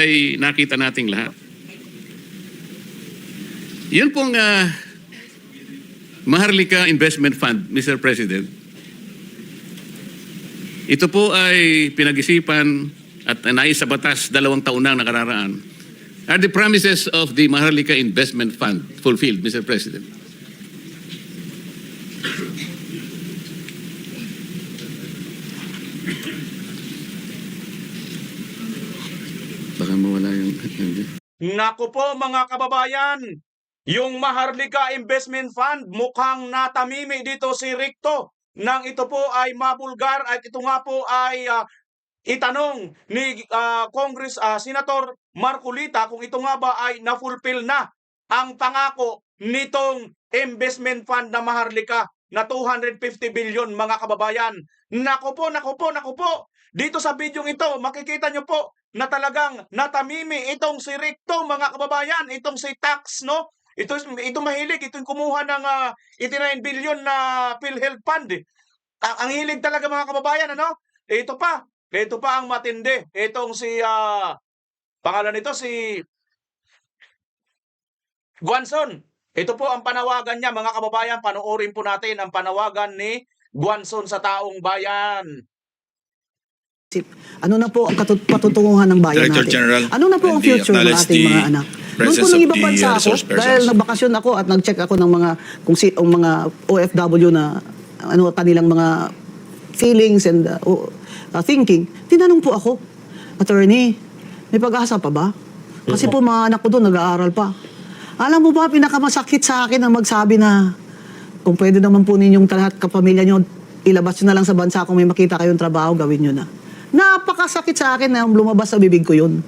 ay nakita nating lahat. Yun pong Maharlika Investment Fund, Mr. President. Ito po ay pinag-isipan at naisa batas 2 taon na nakararaan. Are the promises of the Maharlika Investment Fund fulfilled, Mr. President? Baka mawala yung... Naku po mga kababayan, yung Maharlika Investment Fund mukhang natamimi dito si Recto nang ito po ay mabulgar at ito nga po ay itanong ni Senator Marcolita kung ito nga ba ay na-fulfill na ang pangako nitong investment fund na Maharlika na 250 billion mga kababayan. Naku po, naku po, naku po. Dito sa video ito, makikita nyo po na talagang natamimi itong si Recto mga kababayan, itong si Tax, no? Ito mahilig, ito yung kumuha ng 89 billion na PhilHealth Fund. Ang hilig talaga mga kababayan, ano? Ito pa ang matindi. Itong si, pangalan nito si Guanzon. Ito po ang panawagan niya mga kababayan. Panoorin po natin ang panawagan ni Guanzon sa taong bayan. Ano na po ang patutunguhan ng bayan Director natin? General, Ano na po ang future ng ating mga anak? Noon po nang ibang bansa ako, dahil nagbakasyon ako at nag-check ako ng mga mga OFW na kanilang mga feelings and thinking, tinanong po ako, attorney, may pag-asa pa ba? Kasi po mga anak ko doon nag-aaral pa. Alam mo ba, pinakamasakit sa akin ang magsabi na kung pwede naman po ninyong lahat kapamilya nyo, ilabas nyo na lang sa bansa kung may makita kayong trabaho, gawin nyo na. Napakasakit sa akin na lumabas sa bibig ko yun.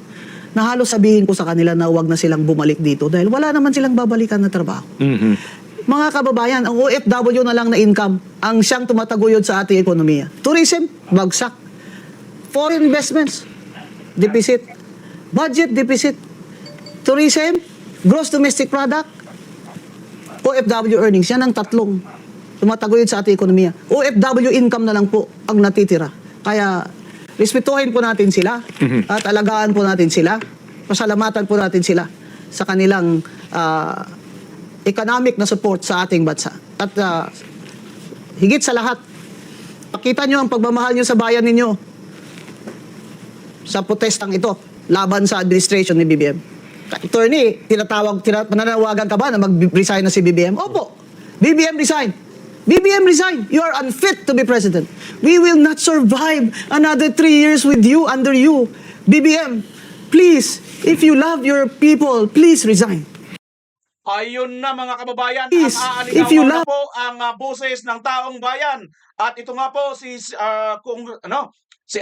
Na halos sabihin ko sa kanila na huwag na silang bumalik dito dahil wala naman silang babalikan na trabaho. Mga kababayan, ang OFW na lang na income ang siyang tumataguyod sa ating ekonomiya. Tourism, bagsak. Foreign investments, deficit. Budget, deficit. Tourism, gross domestic product, OFW earnings. Yan ang tatlong tumataguyod sa ating ekonomiya. OFW income na lang po ang natitira. Kaya respetuhin po natin sila at alagaan po natin sila. Pasalamatan po natin sila sa kanilang economic na support sa ating bansa. At higit sa lahat, pakita nyo ang pagmamahal nyo sa bayan ninyo sa protestang ito laban sa administration ni BBM. Attorney, pananawagan ka ba na mag-resign na si BBM? Opo, BBM resign. BBM resign. You are unfit to be president. We will not survive another 3 years with you, under you. BBM, please, if you love your people, please resign. Ayun na mga kababayan, Please, ang if you aalinaw na love... po ang boses ng taong bayan. At ito nga po si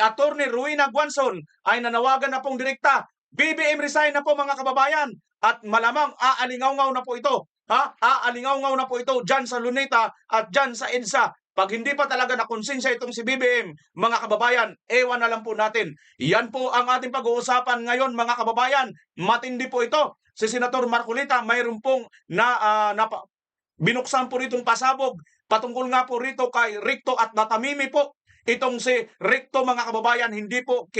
Attorney Rowena Guanzon ay nanawagan na pong direkta. BBM resign na po mga kababayan. At malamang aalingaw-ngaw na po ito. Aalingaw-ngaw na po ito dyan sa Luneta at dyan sa EDSA. Pag hindi pa talaga nakonsensya itong si BBM, mga kababayan, ewan na lang po natin. Yan po ang ating pag-uusapan ngayon mga kababayan. Matindi po ito. Si Senator Marcolita, mayroon pong binuksan po ritong pasabog patungkol nga po rito kay Recto at natamimi po itong si Recto mga kababayan. Hindi po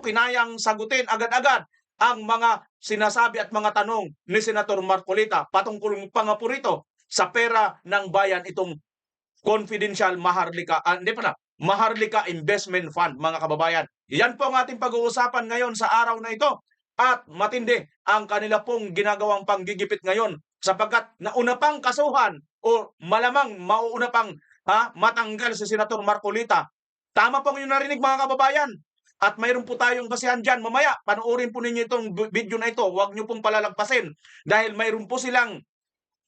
kinayang sagutin agad-agad ang mga sinasabi at mga tanong ni Senator Marcolita patungkol pa nga po rito sa pera ng bayan itong confidential Maharlika Investment Fund mga kababayan. Yan po ang ating pag-uusapan ngayon sa araw na ito. At matindi ang kanila pong ginagawang panggigipit ngayon sapagkat nauna pang kasuhan o malamang mauuna pang matanggal si Senator Marcolita. Tama pong yung narinig mga kababayan. At mayroon po tayong basihan dyan. Mamaya, panoorin po ninyo itong video na ito. Huwag nyo pong palalagpasin. Dahil mayroon po silang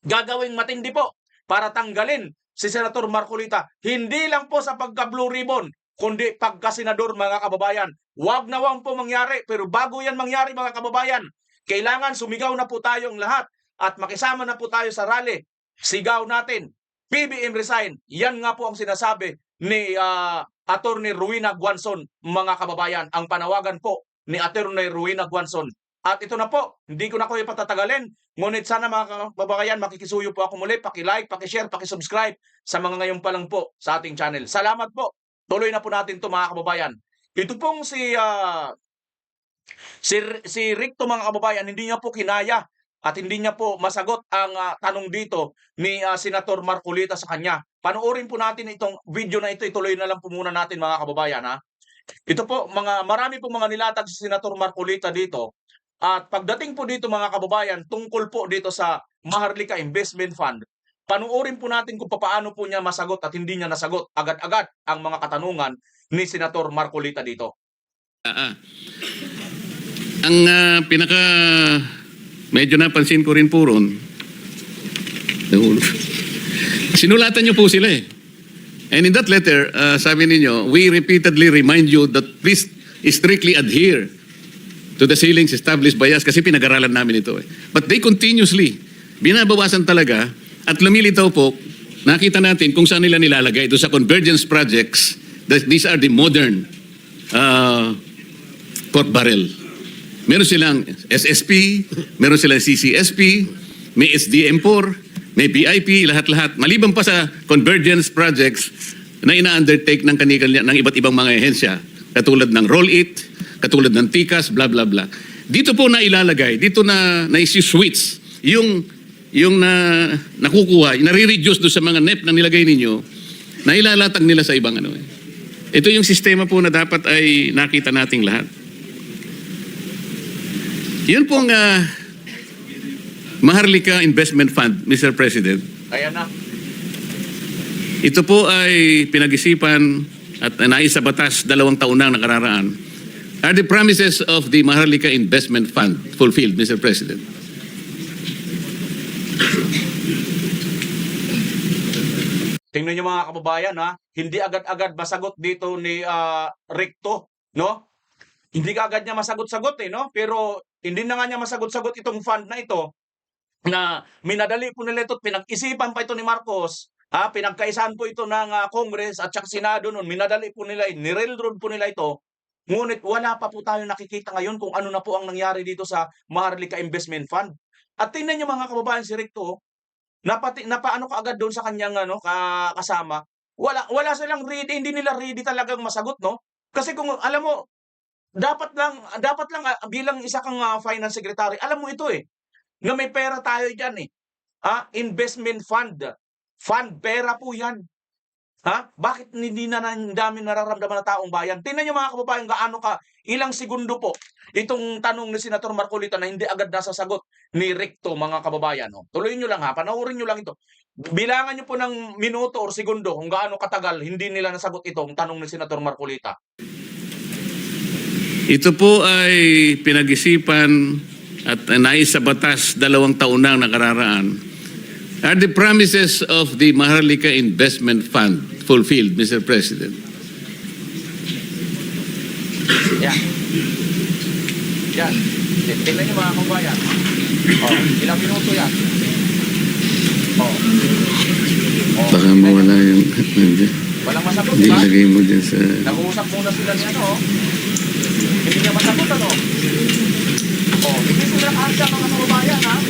gagawing matindi po para tanggalin si Senator Marcolita. Hindi lang po sa pagka-blue ribbon, kundi pagka-senador mga kababayan. Huwag na wang po mangyari. Pero bago yan mangyari mga kababayan, kailangan sumigaw na po tayong lahat at makisama na po tayo sa rally. Sigaw natin, BBM resign. Yan nga po ang sinasabi ni Attorney Rowena Guanzon mga kababayan. Ang panawagan po ni Attorney Rowena Guanzon. At ito na po, hindi ko na ko ipatatagalin. Ngunit sana mga kababayan, makikisuyo po ako muli. Paki-like, paki-share, paki-subscribe sa mga ngayon pa lang po sa ating channel. Salamat po. Tuloy na po natin ito mga kababayan. Ito pong si Si Ricto, mga kababayan, hindi niya po kinaya at hindi niya po masagot ang tanong dito ni Senator Marcolita sa kanya. Panoorin po natin itong video na ito. Ituloy na lang po muna natin, mga kababayan, ha. Ito po, marami po mga nilatag si Senator Marcolita dito. At pagdating po dito, mga kababayan, tungkol po dito sa Maharlika Investment Fund, panoorin po natin kung paano po niya masagot at hindi niya nasagot agad-agad ang mga katanungan ni Senator Marcolita dito. Ang pinaka medyo napansin ko rin po ron, nahulog. Sinulatan niyo po sila eh. And in that letter, sabi ninyo, we repeatedly remind you that please strictly adhere to the ceilings established by us, kasi pinag-aralan namin ito eh. But they continuously, binabawasan talaga at lumilitaw po, nakita natin kung saan nila nilalagay. Ito sa convergence projects, these are the modern pork barrel. Meron silang SSP, meron silang CCSP, may SDM4, may BIP, lahat-lahat. Maliban pa sa convergence projects na ina-undertake ng ng iba't ibang mga ehensya, katulad ng Roll-It, katulad ng TICAS, bla bla bla. Dito po na ilalagay, dito na isi-switch yung nakukuha, nare-reduce doon sa mga NEP na nilagay ninyo, na ilalatag nila sa ibang ano eh. Ito yung sistema po na dapat ay nakita nating lahat. Yun pong Maharlika Investment Fund, Mr. President. Ayan na. Ito po ay pinag-isipan at nais sa batas 2 taon na nakararaan. Are the promises of the Maharlika Investment Fund fulfilled, Mr. President? Tingnan niyo, mga kababayan, ha, hindi agad-agad masagot dito ni Ricto, no? Hindi agad niya masagot-sagot eh, no? Pero hindi na nga niya masagot-sagot itong fund na ito, na minadali po nila ito at pinag-isipan pa ito ni Marcos, pinagkaisahan po ito ng Congress at saka Senado noon, minadali po nila, nirailroad po nila ito. Ngunit wala pa po tayo nakikita ngayon kung ano na po ang nangyari dito sa Maharlika Investment Fund. At tingnan niyo, mga kababayan, si Ricto, napaano ka agad doon sa kanyang kasama. Wala silang ready, hindi nila ready talagang masagot, no? Kasi kung alam mo, dapat lang bilang isa kang finance secretary, alam mo ito eh, na may pera tayo diyan eh. Investment fund. Fund, pera po 'yan. Bakit hindi na namin nararamdaman ng taong bayan? Tingnan niyo, mga kababayan, gaano ilang segundo po itong tanong ni Senator Marcolita na hindi agad nasasagot ni Ricto, mga kababayan. Tuloy niyo lang, panoorin niyo lang ito. Bilangan niyo po ng minuto o segundo kung gaano katagal hindi nila nasagot itong tanong ni Senator Marcolita. Ito po ay pinag-isipan at nais sa batas 2 taon na nakararaan. Are the promises of the Maharlika Investment Fund fulfilled, Mr. President? Yan. Tingnan niyo, mga kababayan. Ilang minuto yan. Baka mawala yung... Walang masagot, Hindi ba? lagay mo dyan sa... Nag-uusap muna sila ni Hindi niya masagot, hindi sila kahasya, mga kababayan,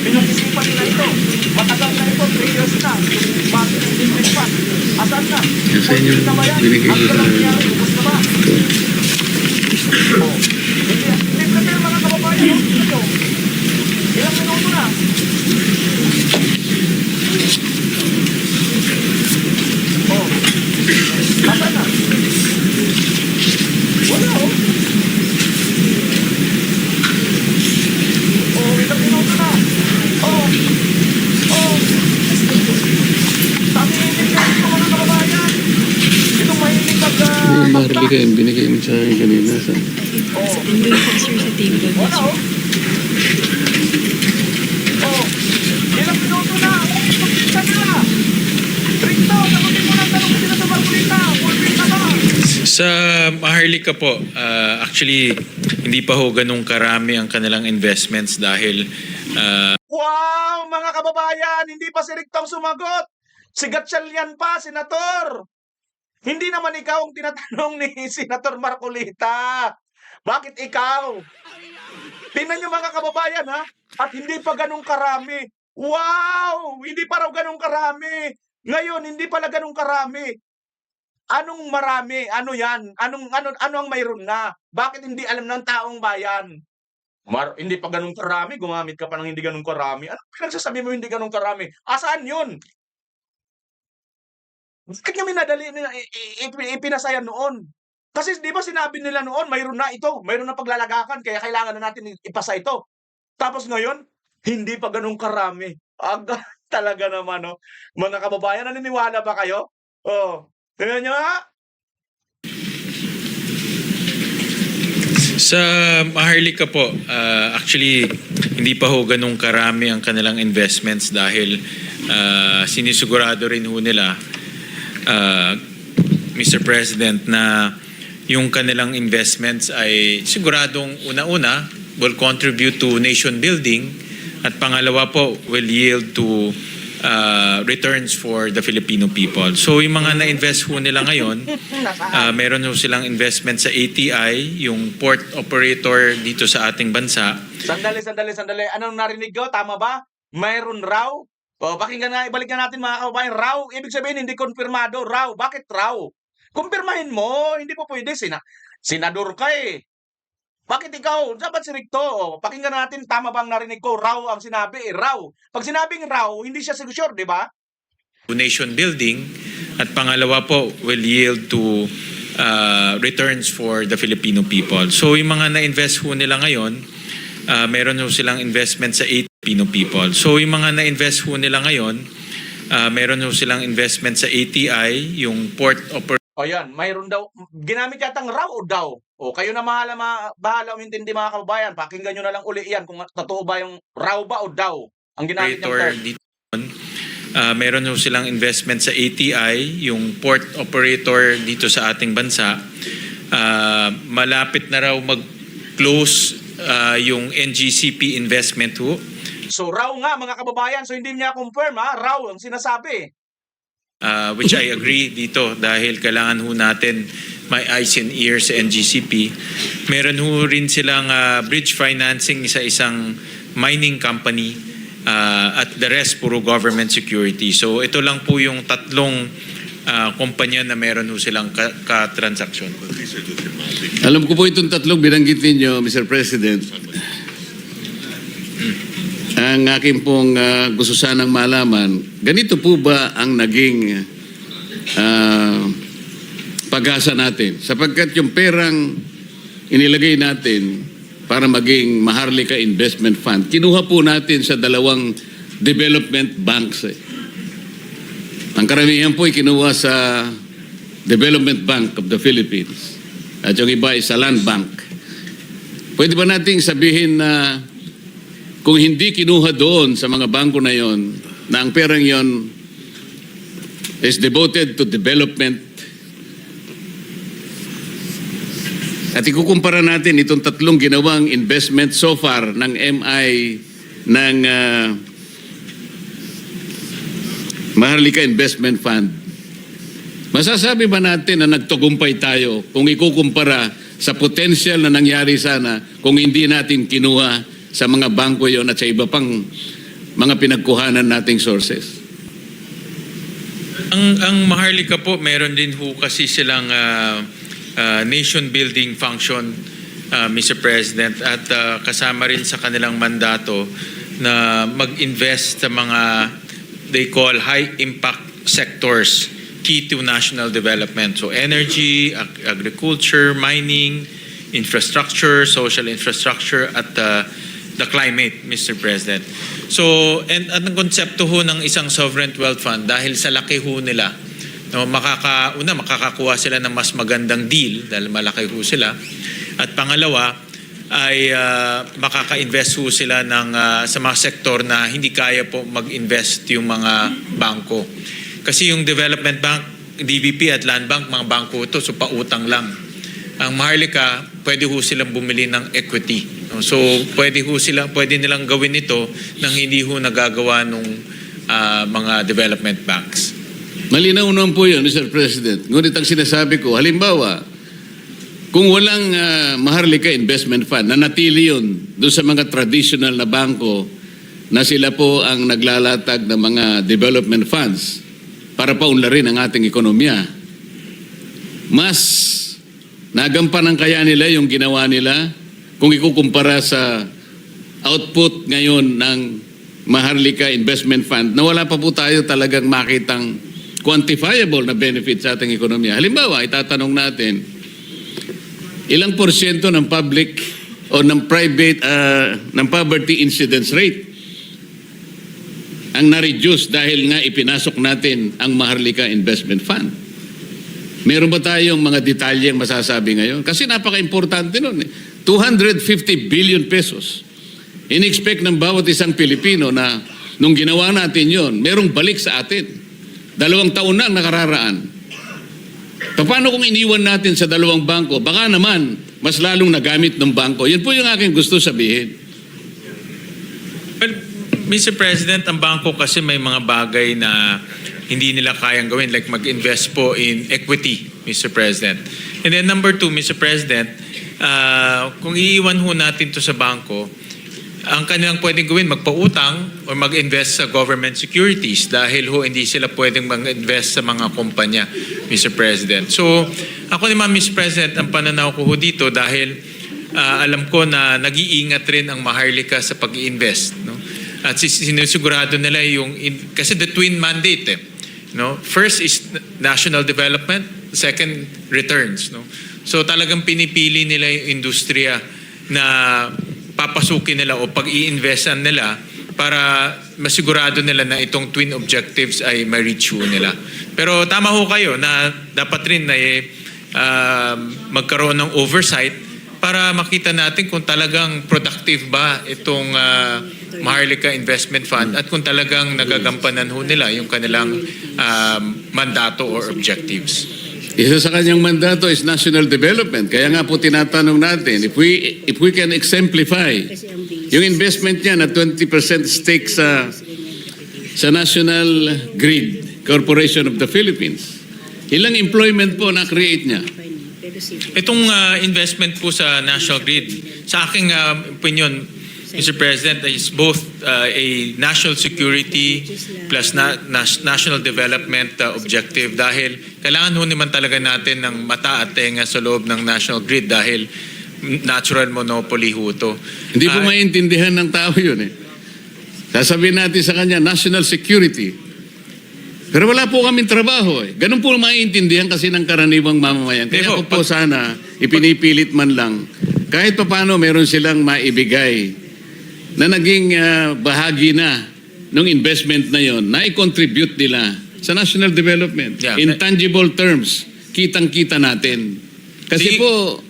pinag-isipan nila ito. Matagal na ito, 3 years na. Bakit hindi pa? Asan na? Sa inyo, Fulfilled na ba yan? binigay Ang ko sa... nangyari, ubos na ba? Hindi prepare, mga kababayan. Ilang minuto na? Asan na? Wala, ilang minuto na? Tamihin ka ito, mga kababayan. Itong mahilig Yung Maharlika yung binigay mo sa akin kanina. Sa... Wala, ilang minuto na? Pagkita na! Ricto, sagutin mo ng tanong sila sa Marcolita. Fulfill na ba? Sa Maharlika po, actually, hindi pa ho ganun karami ang kanilang investments dahil Wow, mga kababayan, hindi pa si Ricto ang sumagot. Si Gatchalian pa, Senator. Hindi naman ikaw ang tinatanong ni Senator Marcolita. Bakit ikaw? Tingnan niyo, mga kababayan, at hindi pa ganun karami. Wow, hindi pa raw ganun karami. Ngayon, hindi pala ganun karami. Anong marami? Ano yan? Ano ang mayroon na? Bakit hindi alam ng taong bayan? Hindi pa ganun karami, gumamit ka pa ng hindi ganun karami. Ano pinagsasabi mo hindi ganun karami? Asaan yun? Bakit niya minadali ipinasaya noon? Kasi 'di ba sinabi nila noon mayroon na ito, mayroon na paglalagakan kaya kailangan na natin ipasa ito. Tapos ngayon, hindi pa ganun karami. Aga talaga naman 'no. Mga kababayan, naniniwala ba kayo? Oh, tingnan niyo nga. Sa Maharlika po, actually, hindi pa ho ganun karami ang kanilang investments dahil sinisigurado rin ho nila, Mr. President, na yung kanilang investments ay siguradong una-una will contribute to nation building at pangalawa po will yield to returns for the Filipino people. So yung mga na-invest ho nila ngayon, meron ho silang investment sa ATI, yung port operator dito sa ating bansa. Sandali. Anong narinig ko? Tama ba? Mayroon raw? O, pakinggan nga, ibalikan natin mga kababayan. Raw, ibig sabihin hindi konfirmado. Raw, bakit raw? Kumpirmahin mo, hindi po pwede. Senador ka eh. Bakit ikaw? Dapat si Ricto. O, pakinggan natin, tama bang narinig ko? Raw ang sinabi eh, raw. Pag sinabing raw, hindi siya sure, di ba? To nation building at pangalawa po will yield to returns for the Filipino people. So yung mga na-invest ho nila ngayon, meron ho silang investment sa Filipino people. So yung mga na-invest ho nila ngayon, meron ho silang investment sa ATI, yung port operator. O yan, mayroon daw. Ginamit yatang raw o daw. O kayo na bahala umintindi mga kababayan. Pakinggan nyo na lang uli yan kung totoo ba yung raw ba o daw ang ginamit ng term. Dito, meron ho silang investment sa ATI, yung port operator dito sa ating bansa. Malapit na raw mag-close yung NGCP investment ho. So raw nga mga kababayan, so hindi niya confirm ha, raw ang sinasabi. Which I agree dito dahil kailangan ho natin may eyes and ears sa NGCP. Meron ho rin silang bridge financing sa isang mining company at the rest puro government security. So ito lang po yung tatlong kumpanya na meron ho silang ka-transaction. Alam ko po itong tatlong binanggit ninyo, Mr. President. Ang aking pong gusto sanang malaman, ganito po ba ang naging pag-asa natin? Sapagkat yung perang inilagay natin para maging Maharlika Investment Fund, kinuha po natin sa dalawang development banks. Ang karamihan po ay kinuha sa Development Bank of the Philippines at yung iba ay sa Land Bank. Pwede ba nating sabihin na kung hindi kinuha doon sa mga bangko na yon, na ang perang yon is devoted to development, at ikukumpara natin itong tatlong ginawang investment so far ng MI ng Maharlika Investment Fund, masasabi ba natin na nagtagumpay tayo kung ikukumpara sa potential na nangyari sana kung hindi natin kinuha sa mga bangko yon at sa iba pang mga pinagkuhanan nating sources? Ang Maharlika po, meron din ho kasi silang nation building function, Mr. President, at kasama rin sa kanilang mandato na mag-invest sa mga they call high impact sectors key to national development. So energy, agriculture, mining, infrastructure, social infrastructure, at the climate, Mr. President. So, and ang konsepto ho ng isang sovereign wealth fund, dahil sa laki ho nila, no, makakakuha sila ng mas magandang deal dahil malaki ho sila. At pangalawa, ay makaka-invest ho sila sa mga sektor na hindi kaya po mag-invest yung mga bangko. Kasi yung Development Bank, DBP at Land Bank, mga bangko ito, so pautang lang. Ang Maharlika, pwede ho silang bumili ng equity. So pwede nilang gawin ito nang hindi ho nagagawa nung mga development banks. Malinaw naman po yun, Mr. President. Ngunit ang sinasabi ko, halimbawa, kung walang Maharlika Investment Fund, nanatili yun doon sa mga traditional na bangko na sila po ang naglalatag ng mga development funds para paunlarin ang ating ekonomiya. mas nagampanan kaya nila yung ginawa nila kung ikukumpara sa output ngayon ng Maharlika Investment Fund na wala pa po tayo talagang makitang quantifiable na benefit sa ating ekonomiya. Halimbawa, itatanong natin, ilang porsyento ng public o ng private, ng poverty incidence rate ang na-reduce dahil nga ipinasok natin ang Maharlika Investment Fund? Meron ba tayong mga detalyeng masasabi ngayon? Kasi napaka-importante nun. 250 billion pesos. In-expect ng bawat isang Pilipino na nung ginawa natin yon, merong balik sa atin. 2 taon na ang nakararaan. Paano kung iniwan natin sa 2 bangko? Baka naman, mas lalong nagamit ng bangko. Yan po yung aking gusto sabihin. Well, Mr. President, ang bangko kasi may mga bagay na hindi nila kayang gawin, like mag-invest po in equity, Mr. President. And then number 2, Mr. President, kung iiwan ho natin to sa bangko, ang kanilang pwedeng gawin, magpautang o mag-invest sa government securities dahil ho hindi sila pwedeng mag-invest sa mga kumpanya, Mr. President. So, ako naman, Mr. President, ang pananaw ko ho dito dahil alam ko na nag-iingat rin ang Maharlika sa pag-i-invest. No? At sinusigurado nila yung, kasi the twin mandate no? First is national development, second, returns. No? So talagang pinipili nila yung industriya na papasukin nila o pag-i-investan nila para masigurado nila na itong twin objectives ay ma-reach nila. Pero tama ho kayo na dapat rin na magkaroon ng oversight para makita natin kung talagang productive ba itong Maharlika Investment Fund at kung talagang nagagampanan ho nila yung kanilang mandato or objectives. Isa sa kanyang mandato is national development. Kaya nga po tinatanong natin, if we can exemplify yung investment niya na 20% stake sa National Grid Corporation of the Philippines, ilang employment po na-create niya? Itong investment po sa National Grid, sa aking opinion, Mr. President, is both a national security plus national development objective dahil kailangan ho naman talaga natin ng mata at tenga sa loob ng National Grid dahil natural monopoly ho ito. Hindi po maintindihan ng tao yun eh. Sasabihin natin sa kanya, national security. Pero wala po kaming trabaho eh. Ganun po maintindihan kasi ng karaniwang mamamayan. Kaya ko po sana ipinipilit man lang kahit pa paano meron silang maibigay na naging bahagi na ng investment na yon na i-contribute nila sa national development. Yeah. In tangible terms, kitang-kita natin. Kasi po,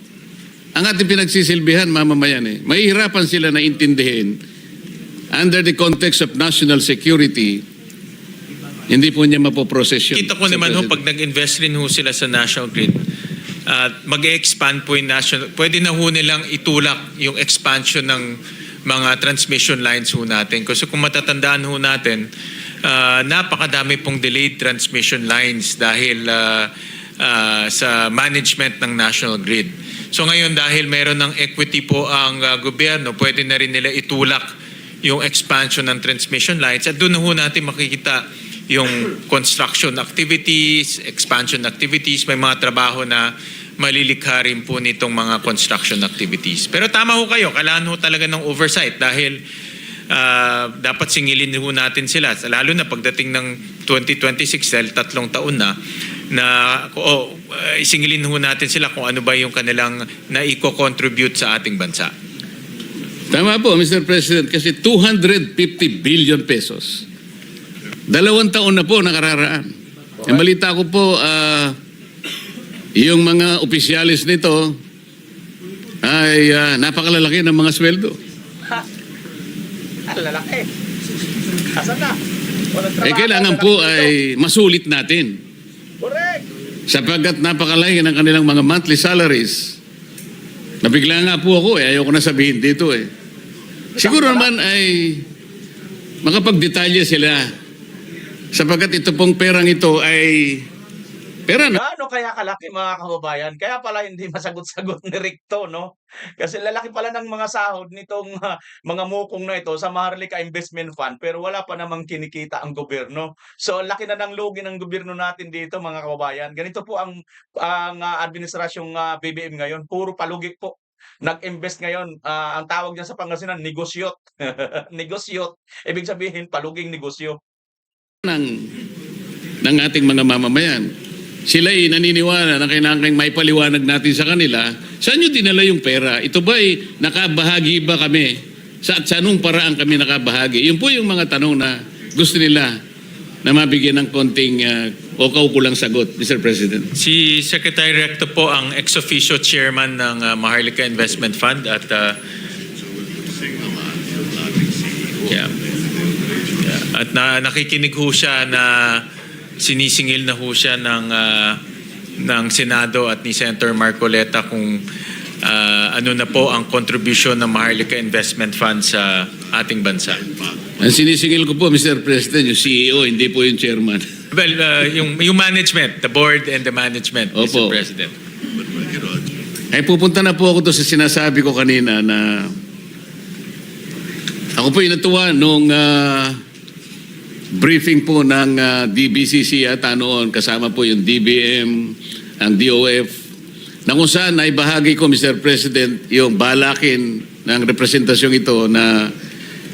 ang ating pinagsisilbihan, mamamayan eh, mahihirapan sila na intindihin under the context of national security, hindi po niya mapoprocess yun. Kita ko naman ho, pag nag-invest rin ho sila sa National Grid, mag-expand po yung national, pwede na ho nilang itulak yung expansion ng mga transmission lines ho natin. Kasi kung matatandaan ho natin, napakadami pong delayed transmission lines dahil sa management ng National Grid. So ngayon dahil meron ng equity po ang gobyerno, pwede na rin nila itulak yung expansion ng transmission lines at doon ho natin makikita yung construction activities, expansion activities, may mga trabaho na malilikha rin po nitong mga construction activities. Pero tama ho kayo, kailangan ho talaga ng oversight dahil dapat singilin ho natin sila. Lalo na pagdating ng 2026 dahil 3 taon na isingilin ho natin sila kung ano ba yung kanilang na-contribute sa ating bansa. Tama po, Mr. President, kasi 250 billion pesos. 2 taon na po nakararaan. Ang balita ko po, yung mga opisyalis nito ay napakalalaki ng mga sweldo. Lalaki. Asan na? Kailangan po ay masulit natin. Correct. Sapagkat napakalaki ng kanilang mga monthly salaries. Nabigla nga po ako ayoko na sabihin dito eh. Siguro naman ay makapagdetalye sila. Sapagkat ito pong perang ito ay Pera na. Gaano kaya kalaki mga kababayan? Kaya pala hindi masagot-sagot ni Recto, no? Kasi lalaki pala ng mga sahod nitong mga mukong na ito sa Maharlika Investment Fund pero wala pa namang kinikita ang gobyerno. So laki na ng lugi ng gobyerno natin dito mga kababayan. Ganito po ang administrasyong BBM ngayon, puro palugik po. Nag-invest ngayon, ang tawag niya sa Pangasinan, negosyot. Negosyot. Ibig sabihin, paluging negosyo. ng ating mga mamamayan. Sila ay naniniwala na kailangan may paliwanag natin sa kanila, saan nyo dinala yung pera? Ito ba ay nakabahagi ba kami? Sa anong paraan kami nakabahagi? Yun po yung mga tanong na gusto nila na mabigyan ng konting o kaukulang sagot, Mr. President. Si Secretary Recto po ang ex-officio chairman ng Maharlika Investment Fund at at nakikinig ho siya na sinisingil na ho siya ng Senado at ni Senator Marcoleta kung ano na po ang contribution ng Maharlika Investment Fund sa ating bansa. Ang sinisingil ko po, Mr. President, yung CEO, hindi po yung chairman. Well, yung management, the board and the management, Mr. Opo. President. Ay pupunta na po ako doon sa sinasabi ko kanina na ako po inatuwa nung briefing po ng DBCC ata noon, kasama po yung DBM, ang DOF, na kung saan ay bahagi ko, Mr. President, yung balakin ng representasyong ito na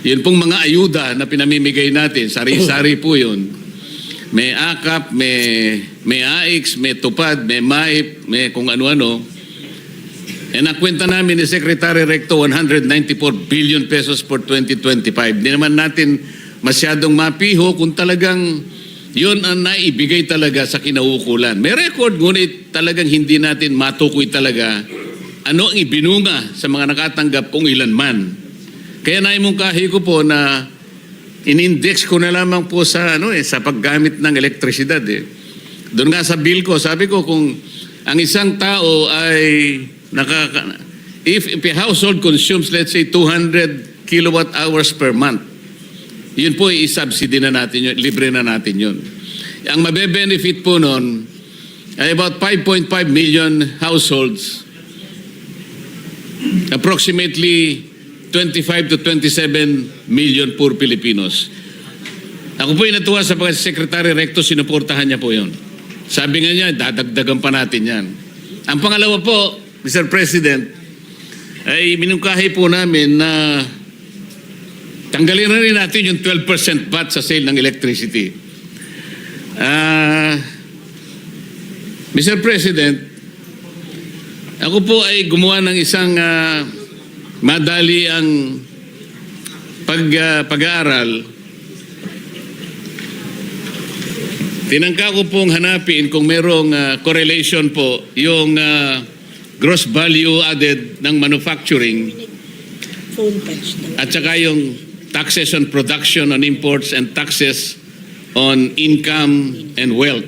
yun pong mga ayuda na pinamimigay natin, sari-sari po yun. May AKAP, may AIX, may TUPAD, may MAIP, may kung ano-ano. Nakwenta namin ni Secretary Recto 194 billion pesos for 2025. Hindi naman natin masyadong mapiho kung talagang yun ang naibigay talaga sa kinauukulan. May record, ngunit talagang hindi natin matukoy talaga ano ang ibinunga sa mga nakatanggap kung ilan man. Kaya naimungkahi ko po na in-index ko na lamang po sa sa paggamit ng elektrisidad. Doon nga sa bill ko, sabi ko kung ang isang tao ay if a household consumes let's say 200 kilowatt hours per month, yun po i-subsidy na natin yun, libre na natin yun. Ang mabe-benefit po nun ay about 5.5 million households, approximately 25 to 27 million poor Filipinos. Ako po inatuwa sa Secretary Recto, sinuportahan niya po yun. Sabi nga niya, dadagdagan pa natin yan. Ang pangalawa po, Mr. President, ay minungkahi po namin na tanggalin na rin natin yung 12% VAT sa sale ng electricity. Mr. President, ako po ay gumawa ng isang madali ang pag-aaral. Tinangka ko pong hanapin kung merong correlation po yung gross value added ng manufacturing at saka yung taxes on production on imports and taxes on income and wealth.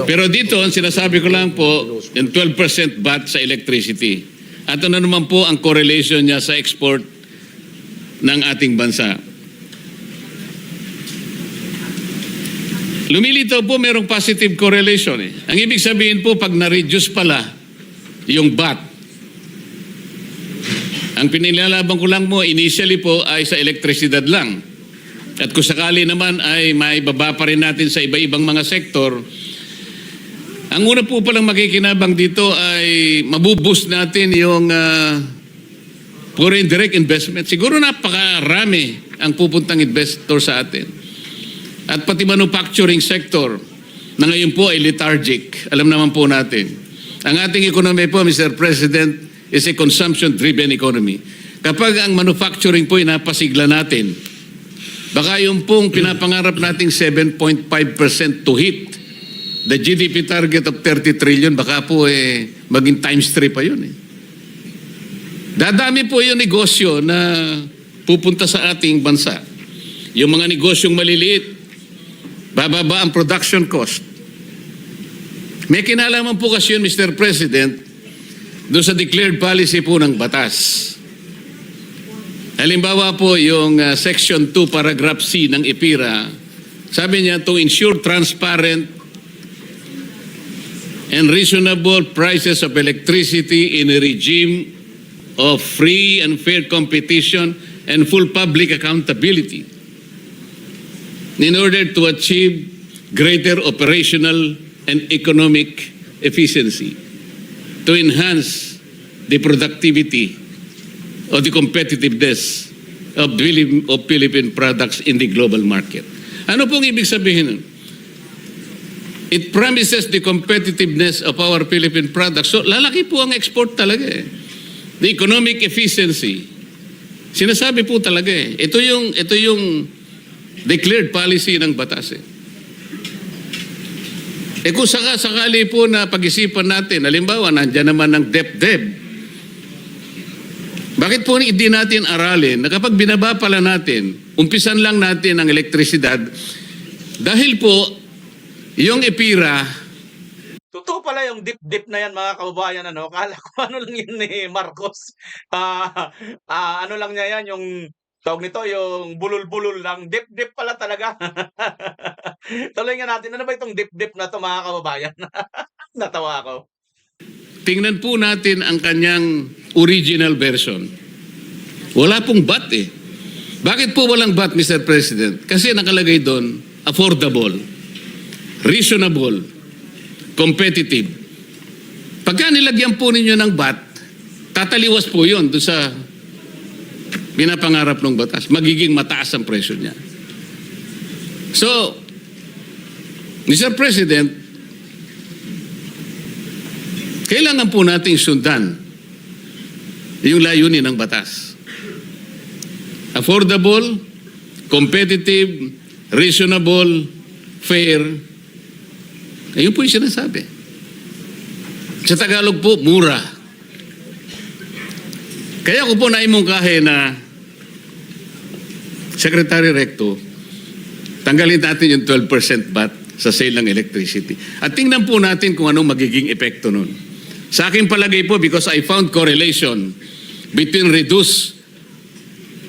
Pero dito, ang sinasabi ko lang po, yung 12% VAT sa electricity. At ano naman po ang correlation niya sa export ng ating bansa. Lumilitaw po merong positive correlation. Ang ibig sabihin po, pag na-reduce pala yung VAT, ang pinilalaban ko lang mo, initially po ay sa elektrisidad lang. At kung sakali naman ay may baba pa rin natin sa iba-ibang mga sektor, ang una po palang makikinabang dito ay mabuboost natin yung foreign direct investment. Siguro napakarami ang pupuntang investor sa atin. At pati manufacturing sector na ngayon po ay lethargic. Alam naman po natin. Ang ating economy po, Mr. President, is a consumption-driven economy. Kapag ang manufacturing po ay napasigla natin, baka yung pong pinapangarap nating 7.5% to hit the GDP target of 30 trillion, baka po maging times 3 pa yun. Dadami po yung negosyo na pupunta sa ating bansa. Yung mga negosyong maliliit, bababa ang production cost. May kinalaman po kasi yun, Mr. President, doon sa declared policy po ng batas. Halimbawa po yung Section 2, Paragraph C ng IPIRA, sabi niya to ensure transparent and reasonable prices of electricity in a regime of free and fair competition and full public accountability in order to achieve greater operational and economic efficiency, to enhance the productivity or the competitiveness of Philippine products in the global market. Ano pong ibig sabihin nun? It promises the competitiveness of our Philippine products. So lalaki po ang export talaga eh. The economic efficiency. Sinasabi po talaga eh. Ito yung declared policy ng batas eh. Kung sakali po na pag-isipan natin, halimbawa, nandiyan naman ng DepDep. Bakit po hindi natin aralin na kapag binaba pala natin, umpisan lang natin ang elektrisidad, dahil po, yung EPIRA, Totoo pala yung dip-dip na yan, mga kababayan, ano? Kala ko ano lang yun ni Marcos. Ano lang niya yan, yung tawag nito, yung bulol-bulol lang. Dip-dip pala talaga. Tuloy nga natin, ano ba itong dip-dip na to, mga kababayan? Natawa ako. tingnan po natin ang kanyang original version. Wala pong VAT eh. Bakit po walang VAT, Mr. President? Kasi nakalagay doon, affordable, reasonable, competitive. Pagka nilagyan po ninyo ng VAT, tataliwas po yun doon sa pinapangarap ng batas. Magiging mataas ang presyo niya. So, Mr. President, kailangan po nating sundan yung layunin ng batas. Affordable, competitive, reasonable, fair. Ayun po yung sinasabi. Sa Tagalog po, mura. Kaya ko po naimungkahe na Secretary Recto, tanggalin natin yung 12% VAT sa sale ng electricity. At tingnan po natin kung anong magiging epekto nun. Sa aking palagay po, because I found correlation between reduced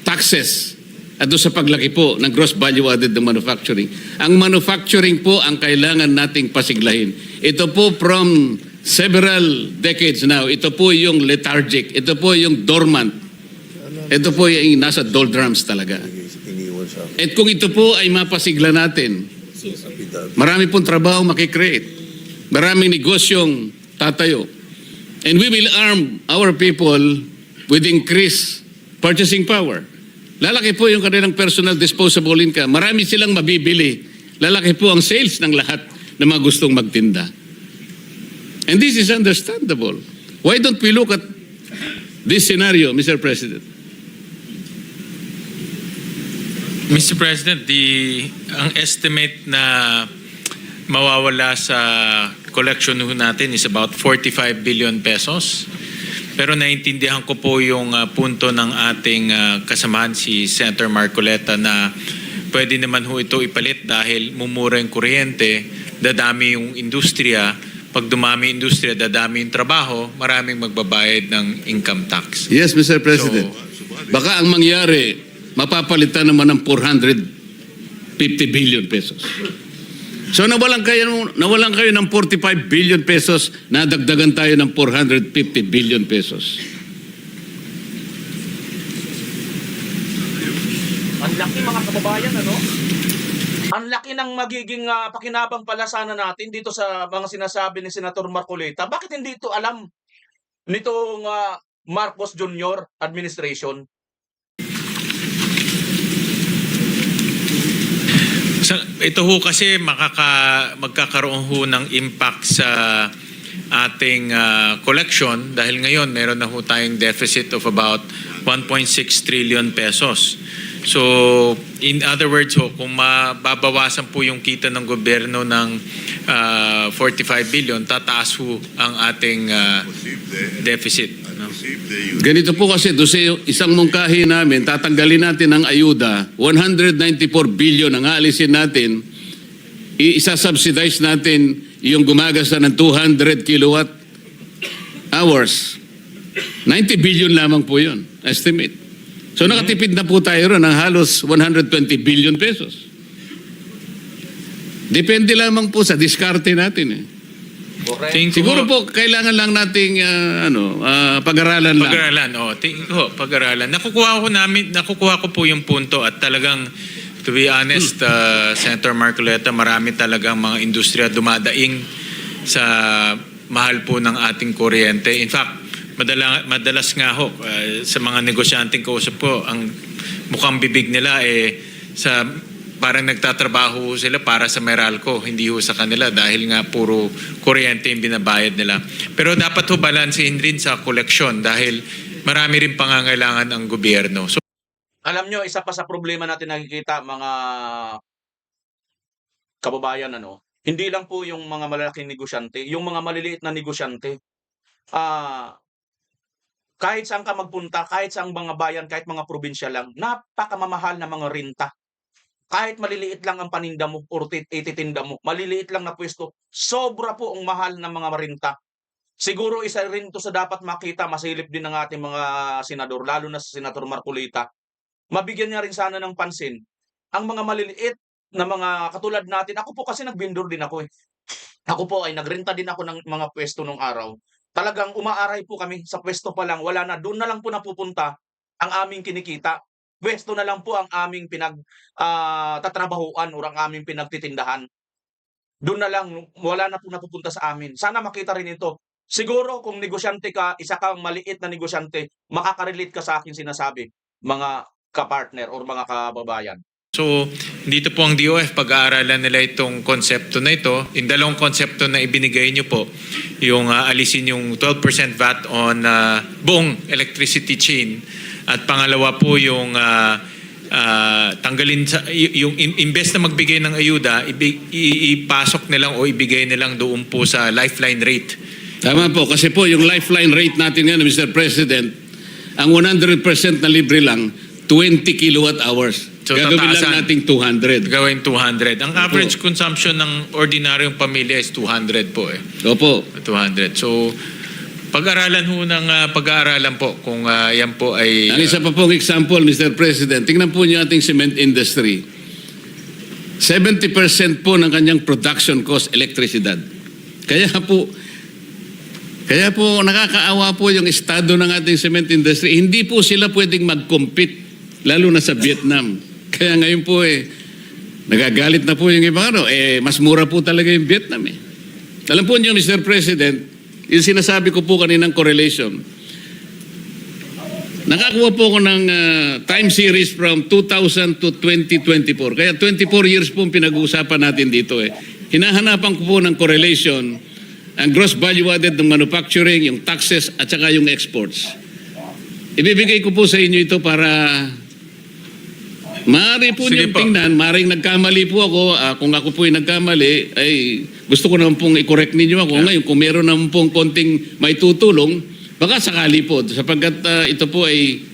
taxes at doon sa paglaki po ng gross value added ng manufacturing. Ang manufacturing po ang kailangan nating pasiglahin. Ito po from several decades now, ito po yung lethargic, ito po yung dormant, ito po yung nasa doldrums talaga. At kung ito po ay mapasigla natin, marami pong trabaho makikreate, maraming negosyong tatayo, and we will arm our people with increased purchasing power. Lalaki po yung kanilang personal disposable income. Marami silang mabibili. Lalaki po ang sales ng lahat na mga gustong magtinda. And this is understandable. Why don't we look at this scenario, Mr. President? Mr. President, ang estimate na mawawala sa collection natin is about 45 billion pesos. Pero naintindihan ko po yung punto ng ating kasamahan si Senator Marcoleta na pwede naman ho ito ipalit dahil mumura yung kuryente, dadami yung industriya. Pag dumami yung industriya, dadami yung trabaho, maraming magbabayad ng income tax. Yes, Mr. President. Baka ang mangyari, mapapalitan naman ng 450 billion pesos. So nawalan kayo ng 45 billion pesos, nadagdagan tayo ng 450 billion pesos. Ang laki, mga kababayan, ano? Ang laki ng magiging pakinabang pala sana natin dito sa mga sinasabi ni Senator Marcoleta. Bakit hindi ito alam nitong Marcos Jr. administration? Ito ho kasi magkakaroon ho ng impact sa ating collection dahil ngayon meron na ho tayong deficit of about 1.6 trillion pesos. So, in other words ho, kung mababawasan po yung kita ng gobyerno ng 45 billion, tataas ho ang ating deficit. No? Ganito po kasi, doon sa isang mungkahi namin, tatanggalin natin ang ayuda, 194 billion ang aalisin natin, isa-subsidize natin yung gumagasa ng 200 kilowatt hours. 90 billion lamang po yun, estimate. So nakatipid na po tayo ron ng halos 120 billion pesos. Depende lamang po sa diskarte natin eh. Correct. Tingin ko Siguro po, kailangan lang nating pag-aralan lang. Pag-aralan, tingin ko, pag-aralan. Nakukuha ko po yung punto at talagang, to be honest, Senator Marcoleta, marami talagang mga industriya dumadaing sa mahal po ng ating kuryente. In fact, madalas nga ho, sa mga negosyanteng kausap ko, ang mukhang bibig nila sa parang nagtatrabaho sila para sa Meralco, hindi ho sa kanila dahil nga puro kuryente yung binabayad nila. Pero dapat ho balansehin rin sa koleksyon dahil marami rin pangangailangan ang gobyerno. So, Alam nyo, isa pa sa problema natin nakikita mga kababayan, hindi lang po yung mga malalaking negosyante, yung mga maliliit na negosyante, kahit saan ka magpunta, kahit saang mga bayan, kahit mga probinsya lang, napakamamahal na mga renta. Kahit maliliit lang ang paninda mo or ititinda mo, maliliit lang na pwesto, sobra po ang mahal ng mga renta. Siguro isa rin to sa dapat makita, masilip din ng ating mga senador, lalo na si Senator Marcolita. Mabigyan niya rin sana ng pansin ang mga maliliit na mga katulad natin. Ako po kasi nagbindor din ako. Ako po ay nagrenta din ako ng mga pwesto nung araw. Talagang umaaray po kami sa pwesto pa lang, wala na, doon na lang po napupunta ang aming kinikita. Pwesto na lang po ang aming tatrabahuan o ang aming pinagtitindahan. Doon na lang, wala na po napupunta sa amin. Sana makita rin ito. Siguro kung negosyante ka, isa kang maliit na negosyante, makakarelate ka sa akin sinasabi, mga kapartner or mga kababayan. So, dito po ang DOF, pag-aaralan nila itong konsepto na ito. Yung dalawang konsepto na ibinigay nyo po, yung alisin yung 12% VAT on buong electricity chain. At pangalawa po yung tanggalin, yung imbes na magbigay ng ayuda, ipasok nilang o ibigay nilang doon po sa lifeline rate. Tama po, kasi po yung lifeline rate natin ngayon, Mr. President, ang 100% na libre lang, 20 kilowatt hours. So, Gagawin tataasan. lang nating 200. Gawin 200. Ang average consumption ng ordinaryong pamilya is 200 po . Opo. 200. So, pag-aralan ho ng pag-aaralan po kung yan po ay... Ang isa pa pong example, Mr. President, tingnan po niyo ating cement industry. 70% po ng kanyang production cost, elektrisidad. Kaya po nakakaawa po yung estado ng ating cement industry. Hindi po sila pwedeng mag-compete, lalo na sa Vietnam. Kaya ngayon po nagagalit na po yung iba. Mas mura po talaga yung Vietnam . Alam po niyo, Mr. President, yung sinasabi ko po kaninang correlation, nakakuha po ako ng time series from 2000 to 2024. Kaya 24 years po ang pinag-uusapan natin dito . Hinahanapan ko po ng correlation ang gross value added ng manufacturing, yung taxes, at saka yung exports. Ibibigay ko po sa inyo ito para maaari po Sige niyong po. tingnan. Maaring nagkamali po ako. Kung ako po ay nagkamali, ay gusto ko naman pong i-correct ninyo ako. Ngayon, kung meron naman pong konting may tutulong, baka sakali po. Sapagkat ito po ay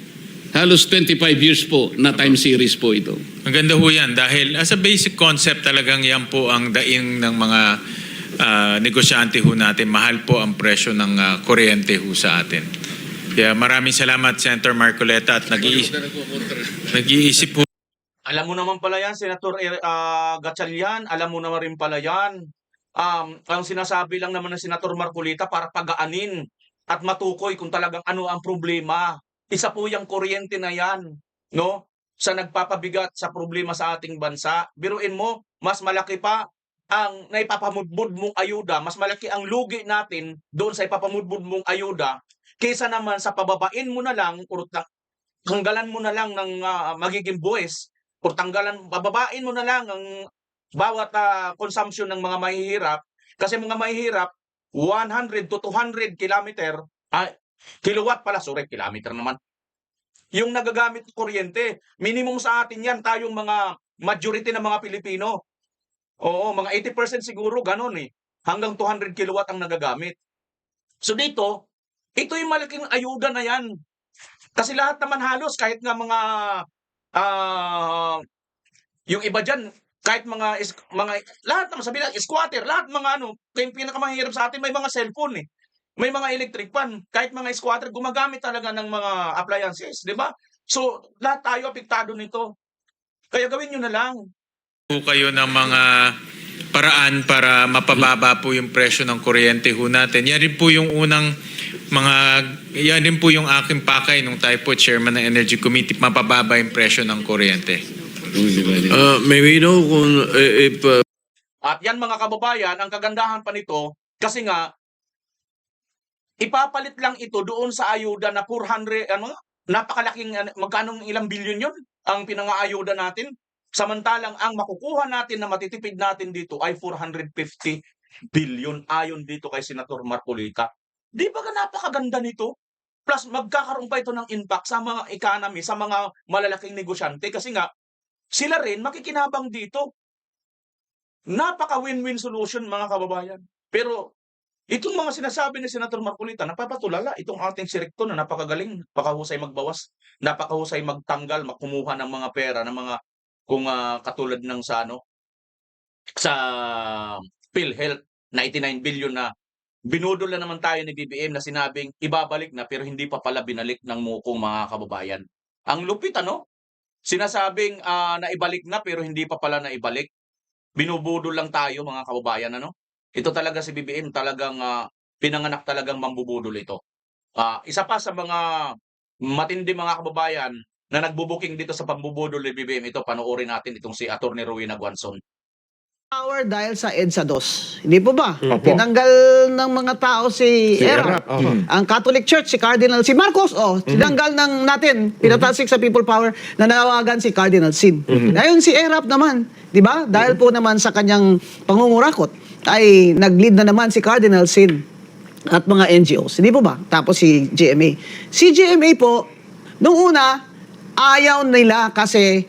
halos 25 years po na time series po ito. Ang ganda ho yan dahil as a basic concept talagang yan po ang daing ng mga negosyante ho natin. Mahal po ang presyo ng kuryente ho sa atin. Kaya maraming salamat Senator Marcoleta at nag-iisip po. Alam mo naman pala yan, Senator Gatchalian, alam mo naman rin pala yan. Ang sinasabi lang naman ng Senator Marcolita para pagaanin at matukoy kung talagang ano ang problema. Isa po yung kuryente na yan, no? Sa nagpapabigat sa problema sa ating bansa. Biruin mo, mas malaki pa ang naipapamudbud mong ayuda, mas malaki ang lugi natin doon sa ipapamudbud mong ayuda kaysa naman sa pababain mo na lang o tanggalan mo na lang ng magiging buwis o bababain mo na lang ang bawat consumption ng mga mahihirap kasi mga mahihirap 100 to 200 kilowatt pala, kilometer naman. Yung nagagamit ng kuryente, minimum sa atin yan, tayong mga majority ng mga Pilipino. Oo, mga 80% siguro ganon hanggang 200 kilowatt ang nagagamit. So dito, ito yung malaking ayuda na yan. Kasi lahat naman halos, kahit nga mga yung iba dyan, kahit mga lahat naman sabi lang, squatter, lahat mga kaya pinakamahirap sa atin, may mga cellphone may mga electric fan, kahit mga squatter, gumagamit talaga ng mga appliances, di ba? So, lahat tayo apektado nito. Kaya gawin nyo na lang. Po kayo ng mga paraan para mapababa po yung presyo ng kuryente ho natin. Yan rin po yung yan rin po yung aking pakay nung tayo po chairman ng Energy Committee, mapababa yung presyo ng kuryente. May we know kung if At yan mga kababayan, ang kagandahan pa nito, kasi nga, ipapalit lang ito doon sa ayuda na 400, napakalaking, magkano ilang bilyon yun ang pinangaayuda natin. Samantalang ang makukuha natin na matitipid natin dito ay 450 billion ayon dito kay Senator Marcolita. Di ba napakaganda nito? Plus magkakaroon pa ito ng impact sa mga economy, sa mga malalaking negosyante kasi nga sila rin makikinabang dito. Napaka win-win solution mga kababayan. Pero itong mga sinasabi ni Senator Marcolita, napapatulala itong ating sirikto na napakagaling, napakahusay magbawas, napakahusay magtanggal, makumuha ng mga pera, ng mga kung katulad ng sa PhilHealth, 99 billion na binudol na naman tayo ni BBM na sinabing ibabalik na pero hindi pa pala binalik ng mukong mga kababayan. Ang lupit sinasabing naibalik na pero hindi pa pala naibalik. Binubudol lang tayo mga kababayan Ito talaga si BBM talagang pinanganak talagang mambubudol ito. Isa pa sa mga matindi mga kababayan na nagbubuking dito sa pambubudol ni BBM, ito panoorin natin itong si Atty. Rowena Guanzon. Power dahil sa EDSA 2. Hindi po ba? Opo. Tinanggal ng mga tao si Erap. Ang Catholic Church, si Cardinal, si Marcos, tinanggal ng natin, pinatalsik sa people power, na nanawagan si Cardinal Sin. Ngayon si Erap naman, di ba? Dahil po naman sa kanyang pangungurakot, ay nag-lead na naman si Cardinal Sin at mga NGOs. Hindi po ba? Tapos si GMA. Si GMA po, nung una, ayaw nila kasi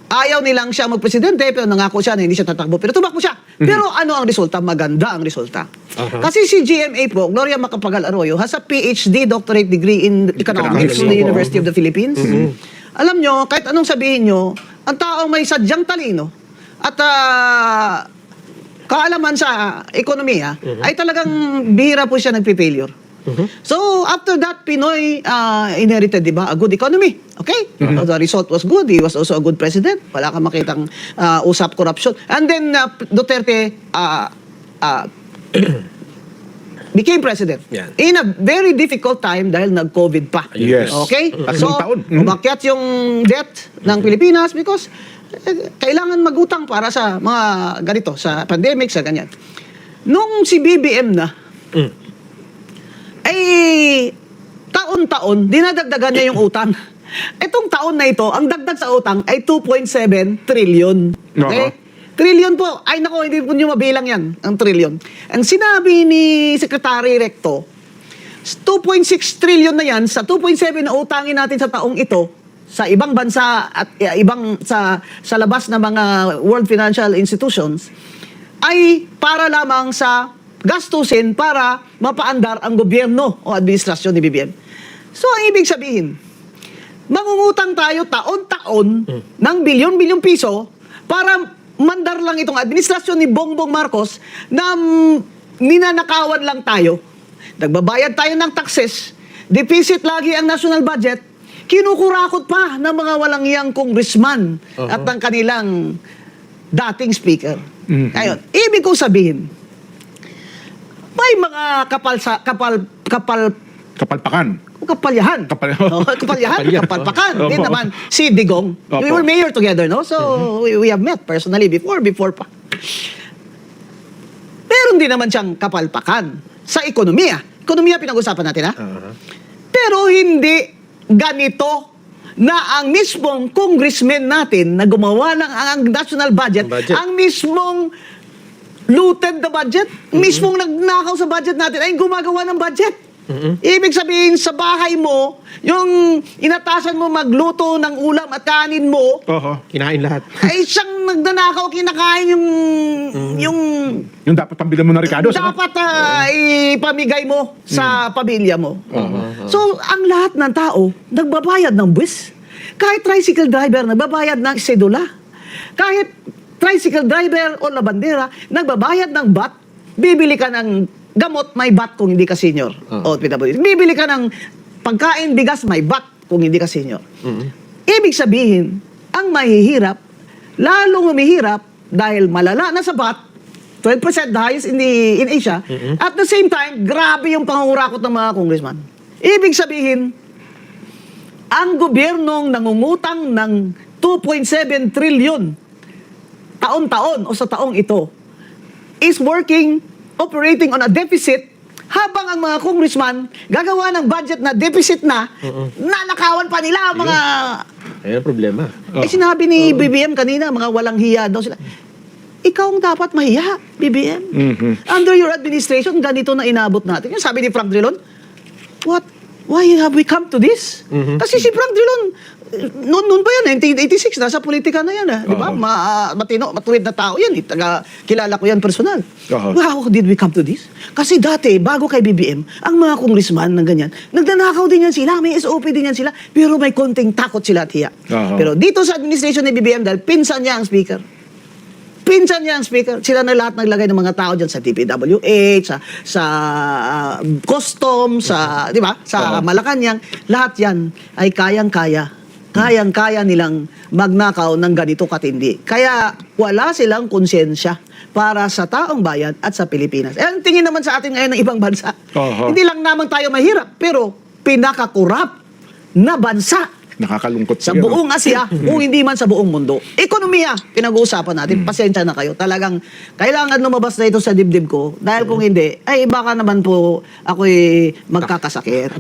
ayaw nilang siya magpresidente, pero nangako siya na hindi siya tatakbo. Pero tumakbo siya. Pero ano ang resulta? Maganda ang resulta. Kasi si GMA po, Gloria Macapagal Arroyo, has a PhD, doctorate degree in economics from the University of the Philippines. Alam nyo, kahit anong sabihin nyo, ang taong may sadyang talino at kaalaman sa ekonomiya, ay talagang bihira po siya nagpipailure. So, after that, Pinoy inherited, di ba, a good economy. Okay? So, the result was good. He was also a good president. Wala kang makitang usap corruption. And then, Duterte became president. Yan. In a very difficult time dahil nag-COVID pa. Yes. Okay? So, taon. umakyat yung debt ng Pilipinas because kailangan magutang para sa mga ganito, sa pandemic, sa ganyan. Nung si BBM na, ay taon-taon, dinadagdagan niya yung utang. Itong taon na ito, ang dagdag sa utang ay 2.7 trillion. Okay? Trillion po. Ay nako, hindi po nyo mabilang yan, ang trillion. Ang sinabi ni Secretary Recto, 2.6 trillion na yan, sa 2.7 na utangin natin sa taong ito, sa ibang bansa at ibang sa labas na mga world financial institutions, ay para lamang sa gastusin para mapaandar ang gobyerno o administrasyon ni BBM. So, ang ibig sabihin, mangungutang tayo taon-taon ng bilyon-bilyong piso para mandar lang itong administrasyon ni Bongbong Marcos na ninanakawan lang tayo. Nagbabayad tayo ng taxes, deficit lagi ang national budget, kinukurakot pa ng mga walang iyang congressman at ng kanilang dating speaker. Ngayon, ibig kong sabihin, may mga Kapalpakan. kapalyahan. Kapalpakan. Hindi naman si Digong. We were mayor together, no? So, we have met personally before pa. Meron din naman siyang kapalpakan sa ekonomiya. Ekonomiya pinag-usapan natin, ha? Pero hindi ganito na ang mismong congressman natin na gumawa ng ang national budget, ang mismong looted the budget, mismong nagnakaw sa budget natin ay gumagawa ng budget. Ibig sabihin, sa bahay mo, yung inatasan mo magluto ng ulam at kanin mo, Kinain lahat. ay siyang nagnanakaw, kinakain Yung dapat pambilan mo ng Ricardo. dapat ipamigay mo sa pamilya mo. So, ang lahat ng tao, nagbabayad ng buwis. Kahit tricycle driver, nagbabayad ng sedula. Kahit tricycle driver o labandera, nagbabayad ng BAT, bibili ka ng gamot, may BAT kung hindi ka senior. O PWD. Bibili ka ng pagkain, bigas, may BAT kung hindi ka senior. Ibig sabihin, ang mahihirap, lalong humihirap dahil malala na sa BAT, 12% the highest in Asia. At the same time, grabe yung pangungurakot ng mga congressman. Ibig sabihin, ang gobyernong nangungutang ng 2.7 trillion taon-taon o sa taong ito is operating on a deficit habang ang mga congressman gagawa ng budget na deficit na nanakawan pa nila ang mga... Ayun ang problema. sinabi ni BBM kanina, mga walang hiya daw sila. Ikaw ang dapat mahiya, BBM. Under your administration, ganito na inabot natin. Yung sabi ni Frank Drilon, why have we come to this? Kasi si Frank Drilon, noon pa yan, 1986, nasa politika na yan. Di ba? Matino, matuwid na tao yan. Kilala ko yan personal. How did we come to this? Kasi dati, bago kay BBM, ang mga congressman ng ganyan, nagnanakaw din yan sila, may SOP din yan sila, pero may konting takot sila at hiya. Pero dito sa administration ni BBM, dahil pinsan niya ang speaker, sila na lahat naglagay ng mga tao dyan sa DPWH, sa custom, di ba? Sa Malacanang, lahat yan ay kayang-kaya nilang magnakaw ng ganito katindi. Kaya wala silang konsensya para sa taong bayan at sa Pilipinas. Ang tingin naman sa atin ngayon ng ibang bansa, hindi lang naman tayo mahirap, pero pinakakurap na bansa Nakakalungkot sa siya, no? buong Asia, kung hindi man sa buong mundo. Ekonomiya, pinag-uusapan natin. Pasensya na kayo. Talagang kailangan lumabas na ito sa dibdib ko. Dahil kung hindi, ay baka naman po ako'y magkakasakit.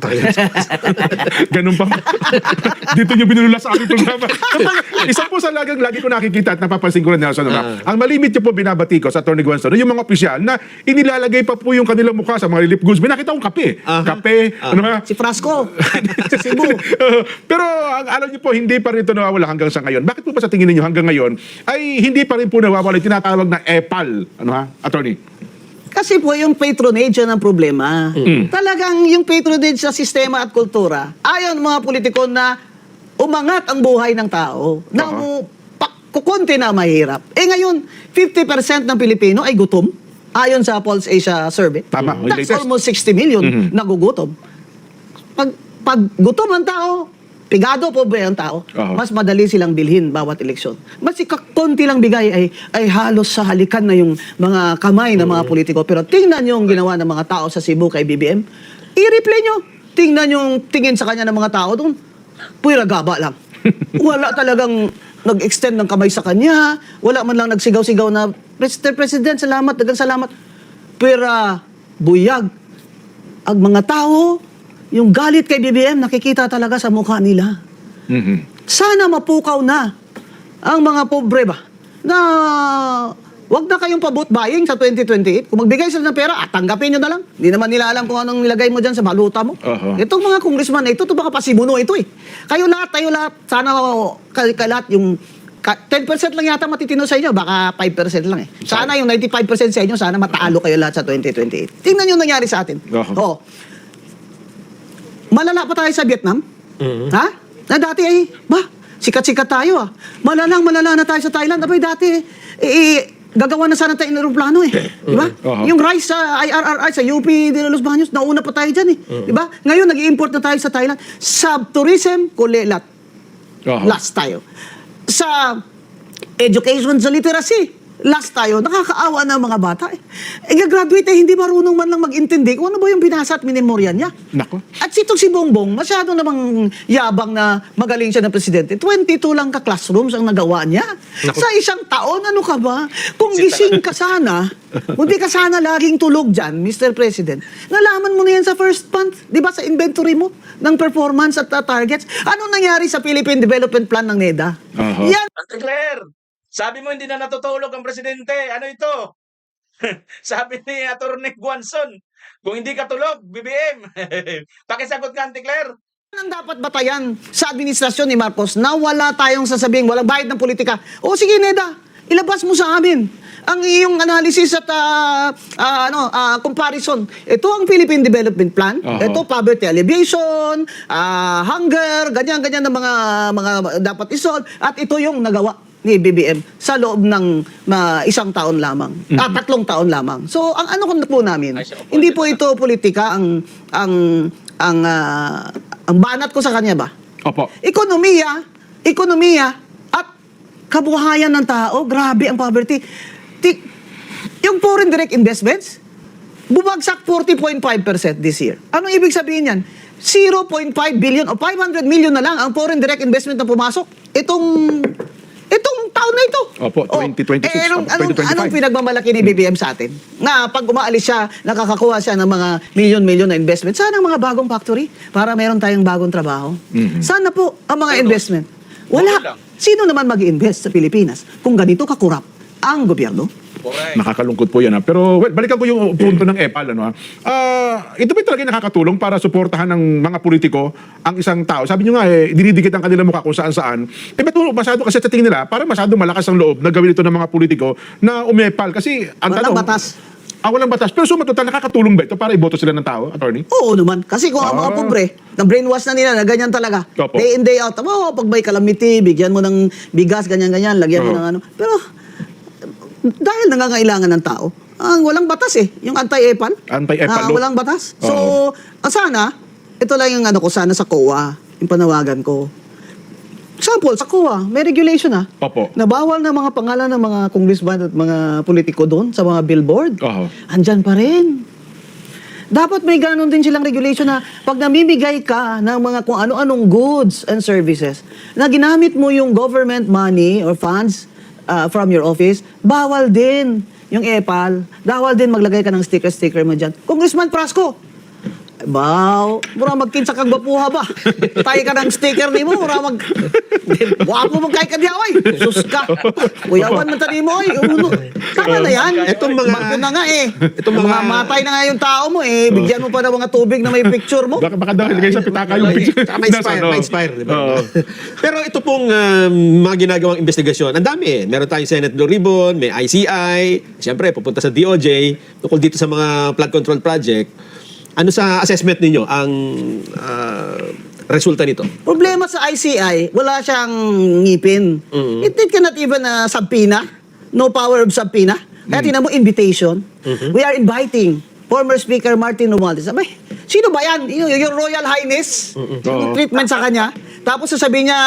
Ganun pa. Dito nyo binulula sa aking programa. Isa po sa lagi ko nakikita at napapansin ko rin, Nelson. Ang malimit nyo po binabati ko sa Atty. Guanzon, yung mga opisyal na inilalagay pa po yung kanilang mukha sa mga relief goods. May nakita kong kape. Kape. Ano ba? Si Frasco, sa Cebu. Pero alam niyo po, hindi pa rin ito nawawala hanggang sa ngayon. Bakit po ba sa tingin ninyo hanggang ngayon ay hindi pa rin po nawawala yung tinatawag na EPAL? Ano ha, attorney? Kasi po yung patronage yan ang problema. Talagang yung patronage sa sistema at kultura, ayon mga politiko na umangat ang buhay ng tao, na kukunti na mahirap. Ngayon, 50% ng Pilipino ay gutom, ayon sa Pulse Asia survey. Tama, yung That's latest. almost 60 million nagugutom. Pag gutom ang tao, pigado po ba ang tao, mas madali silang bilhin bawat eleksyon. Mas konti lang bigay ay halos sa halikan na yung mga kamay ng mga politiko. Pero tingnan nyo yung ginawa ng mga tao sa Cebu kay BBM. I-replay nyo. Tingnan yung tingin sa kanya ng mga tao doon. Pura gaba lang. Wala talagang nag-extend ng kamay sa kanya. Wala man lang nagsigaw-sigaw na, Mr. President, salamat, dagang salamat. Pura buyag. Ang mga tao, yung galit kay BBM, nakikita talaga sa mukha nila. Sana mapukaw na ang mga pobre ba, na wag na kayong pa-vote buying sa 2028. Kung magbigay sila ng pera, tanggapin nyo na lang. Hindi naman nila alam kung anong nilagay mo dyan sa baluta mo. Itong mga congressman na ito baka pasimuno ito eh. Tayo lahat, sana lahat yung 10% lang yata matitino sa inyo, baka 5% lang eh. Sana yung 95% sa inyo, sana matalo kayo lahat sa 2028. Tingnan yung nangyari sa atin. Malala pa tayo sa Vietnam? Ha? Na dati sikat-sikat tayo malala na tayo sa Thailand. Abay dati, gagawa na sana tayo ng aeroplano eh. Di ba? Yung rice sa IRRI, sa UP de Los Baños, nauna pa tayo dyan eh. Di ba? Ngayon, nag-i-import na tayo sa Thailand. Sa tourism, kulilat. Last tayo. Sa education, sa literacy, last tayo. Nakakaawa na mga bata eh. Gagraduate hindi marunong man lang mag-intindi kung ano ba yung binasa at minimorya niya. Nako. At si Bongbong, masyado namang yabang na magaling siya ng presidente. 22 lang ka-classrooms ang nagawa niya. Sa isang taon, ano ka ba? Kung gising ka sana, hindi ka sana laging tulog dyan, Mr. President. Nalaman mo na yan sa first month, di ba, sa inventory mo ng performance at targets. Ano nangyari sa Philippine Development Plan ng NEDA? Yan. Ate Claire, sabi mo hindi na natutulog ang presidente. Ano ito? Sabi ni Atty. Guanzon, kung hindi ka tulog, BBM. Pakisagot ka, Ate Claire. Ang dapat batayan sa administrasyon ni Marcos na wala tayong sasabing walang bayad ng politika. O sige, NEDA, ilabas mo sa amin ang iyong analysis at comparison. Ito ang Philippine Development Plan. Ito poverty alleviation, hunger, ganyan-ganyan na mga dapat isolve. At ito yung nagawa ni BBM sa loob ng isang taon lamang, 3 taon lamang. So, ang ano po namin, hindi po ito politika ang banat ko sa kanya ba? Opo. Ekonomiya at kabuhayan ng tao, grabe ang poverty. Yung foreign direct investments, bumagsak 40.5% this year. Anong ibig sabihin yan? 0.5 billion o 500 million na lang ang foreign direct investment na pumasok. Itong taon na ito. Opo, 2026, Anong 2025. pinagmamalaki ni BBM sa atin? Nga, pag umaalis siya, nakakakuha siya ng mga milyon-milyon na investment. Sana ang mga bagong factory para meron tayong bagong trabaho. Sana po ang mga investment. Okay lang. Wala. Sino naman mag-invest sa Pilipinas kung ganito kakurap ang gobyerno? Correct. Nakakalungkot po yan. Pero well, balikan ko yung punto ng EPAL. Ito ba talaga nakakatulong para suportahan ng mga politiko ang isang tao? Sabi nyo nga, dinidikit ang kanilang mukha kung saan-saan. Ba't masyado kasi sa tingin nila, parang masyado malakas ang loob na gawin ito ng mga politiko na umepal? Kasi ang Walang tanong, batas. Walang batas. Pero sumatotal, nakakatulong ba ito para iboto sila ng tao, attorney? Oo naman. Kasi kung ang mga pobre, na-brainwash na nila na ganyan talaga. Opo. Day in, day out. Pag may calamity, bigyan mo ng bigas, ganyan-ganyan, lagyan mo Oo. ng ano. Pero, dahil nangangailangan ng tao, ang walang batas yung anti-EPAL. Anti-EPAL law. Walang batas. So, Oo. sana, ito lang yung ano ko, sana sa COA, yung panawagan ko. Example, sa COA, may regulation Opo. na bawal na mga pangalan ng mga congressman at mga politiko doon sa mga billboard. Oo. Andyan pa rin. Dapat may ganon din silang regulation na pag namimigay ka ng mga kung ano-anong goods and services na ginamit mo yung government money or funds from your office, bawal din yung EPAL. Bawal din maglagay ka ng sticker mo dyan. Congressman Prasco, mura magkinsa kang bapuha ba? Tayo ka ng sticker ni mo, mura wapo mo kay kadiyaway. Sus ka. Kuyawan man tani mo, tama na yan. Itong mga- Bago na nga itong mga mga- matay na nga yung tao mo bigyan mo pa ng mga tubig na may picture mo. Baka daw ilagay sa pitaka yung picture. Tsaka ma-inspire, di ba? Oo. Pero ito pong mga ginagawang investigasyon, ang dami Meron tayong Senate Blue Ribbon, may ICI, siyempre pupunta sa DOJ, tungkol dito sa mga flood control project. Ano sa assessment ninyo ang resulta nito? Problema sa ICI, wala siyang ngipin. It cannot even subpoena. No power of subpoena. Kaya tingnan mo, invitation. We are inviting former Speaker Martin Romualdez. Abay, sino ba yan? Yung Royal Highness? Yung treatment sa kanya. Tapos sasabihin niya,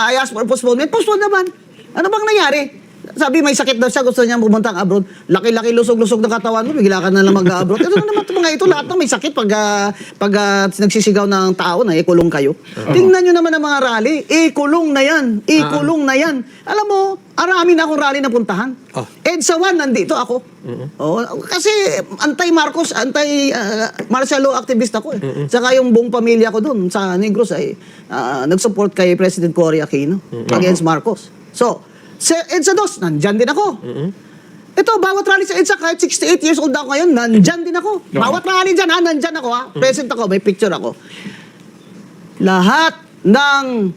I ask for postponement. Postpone naman. Ano bang nangyari? Sabi may sakit daw siya, gusto niya pumunta ang abroad. Laki-laki, lusog-lusog ng katawan mo, bigla ka na lang mag-abroad. Ano naman mga ito, lahat ng may sakit pag nagsisigaw ng tao na ikulong kayo. Tingnan nyo naman ang mga rally, ikulong na yan, ikulong na yan. Alam mo, arami na akong rally na puntahan. EDSA 1, nandito ako. Kasi anti-Marcos, anti-martial law activist ako. Saka yung buong pamilya ko dun sa Negros ay nag-support kay President Cory Aquino against Marcos. So, sa EDSA 2, nandyan din ako. Ito, bawat rally sa EDSA, kahit 68 years old ako ngayon, nandyan din ako. Bawat rally dyan, nandyan ako. Present ako, may picture ako. Lahat ng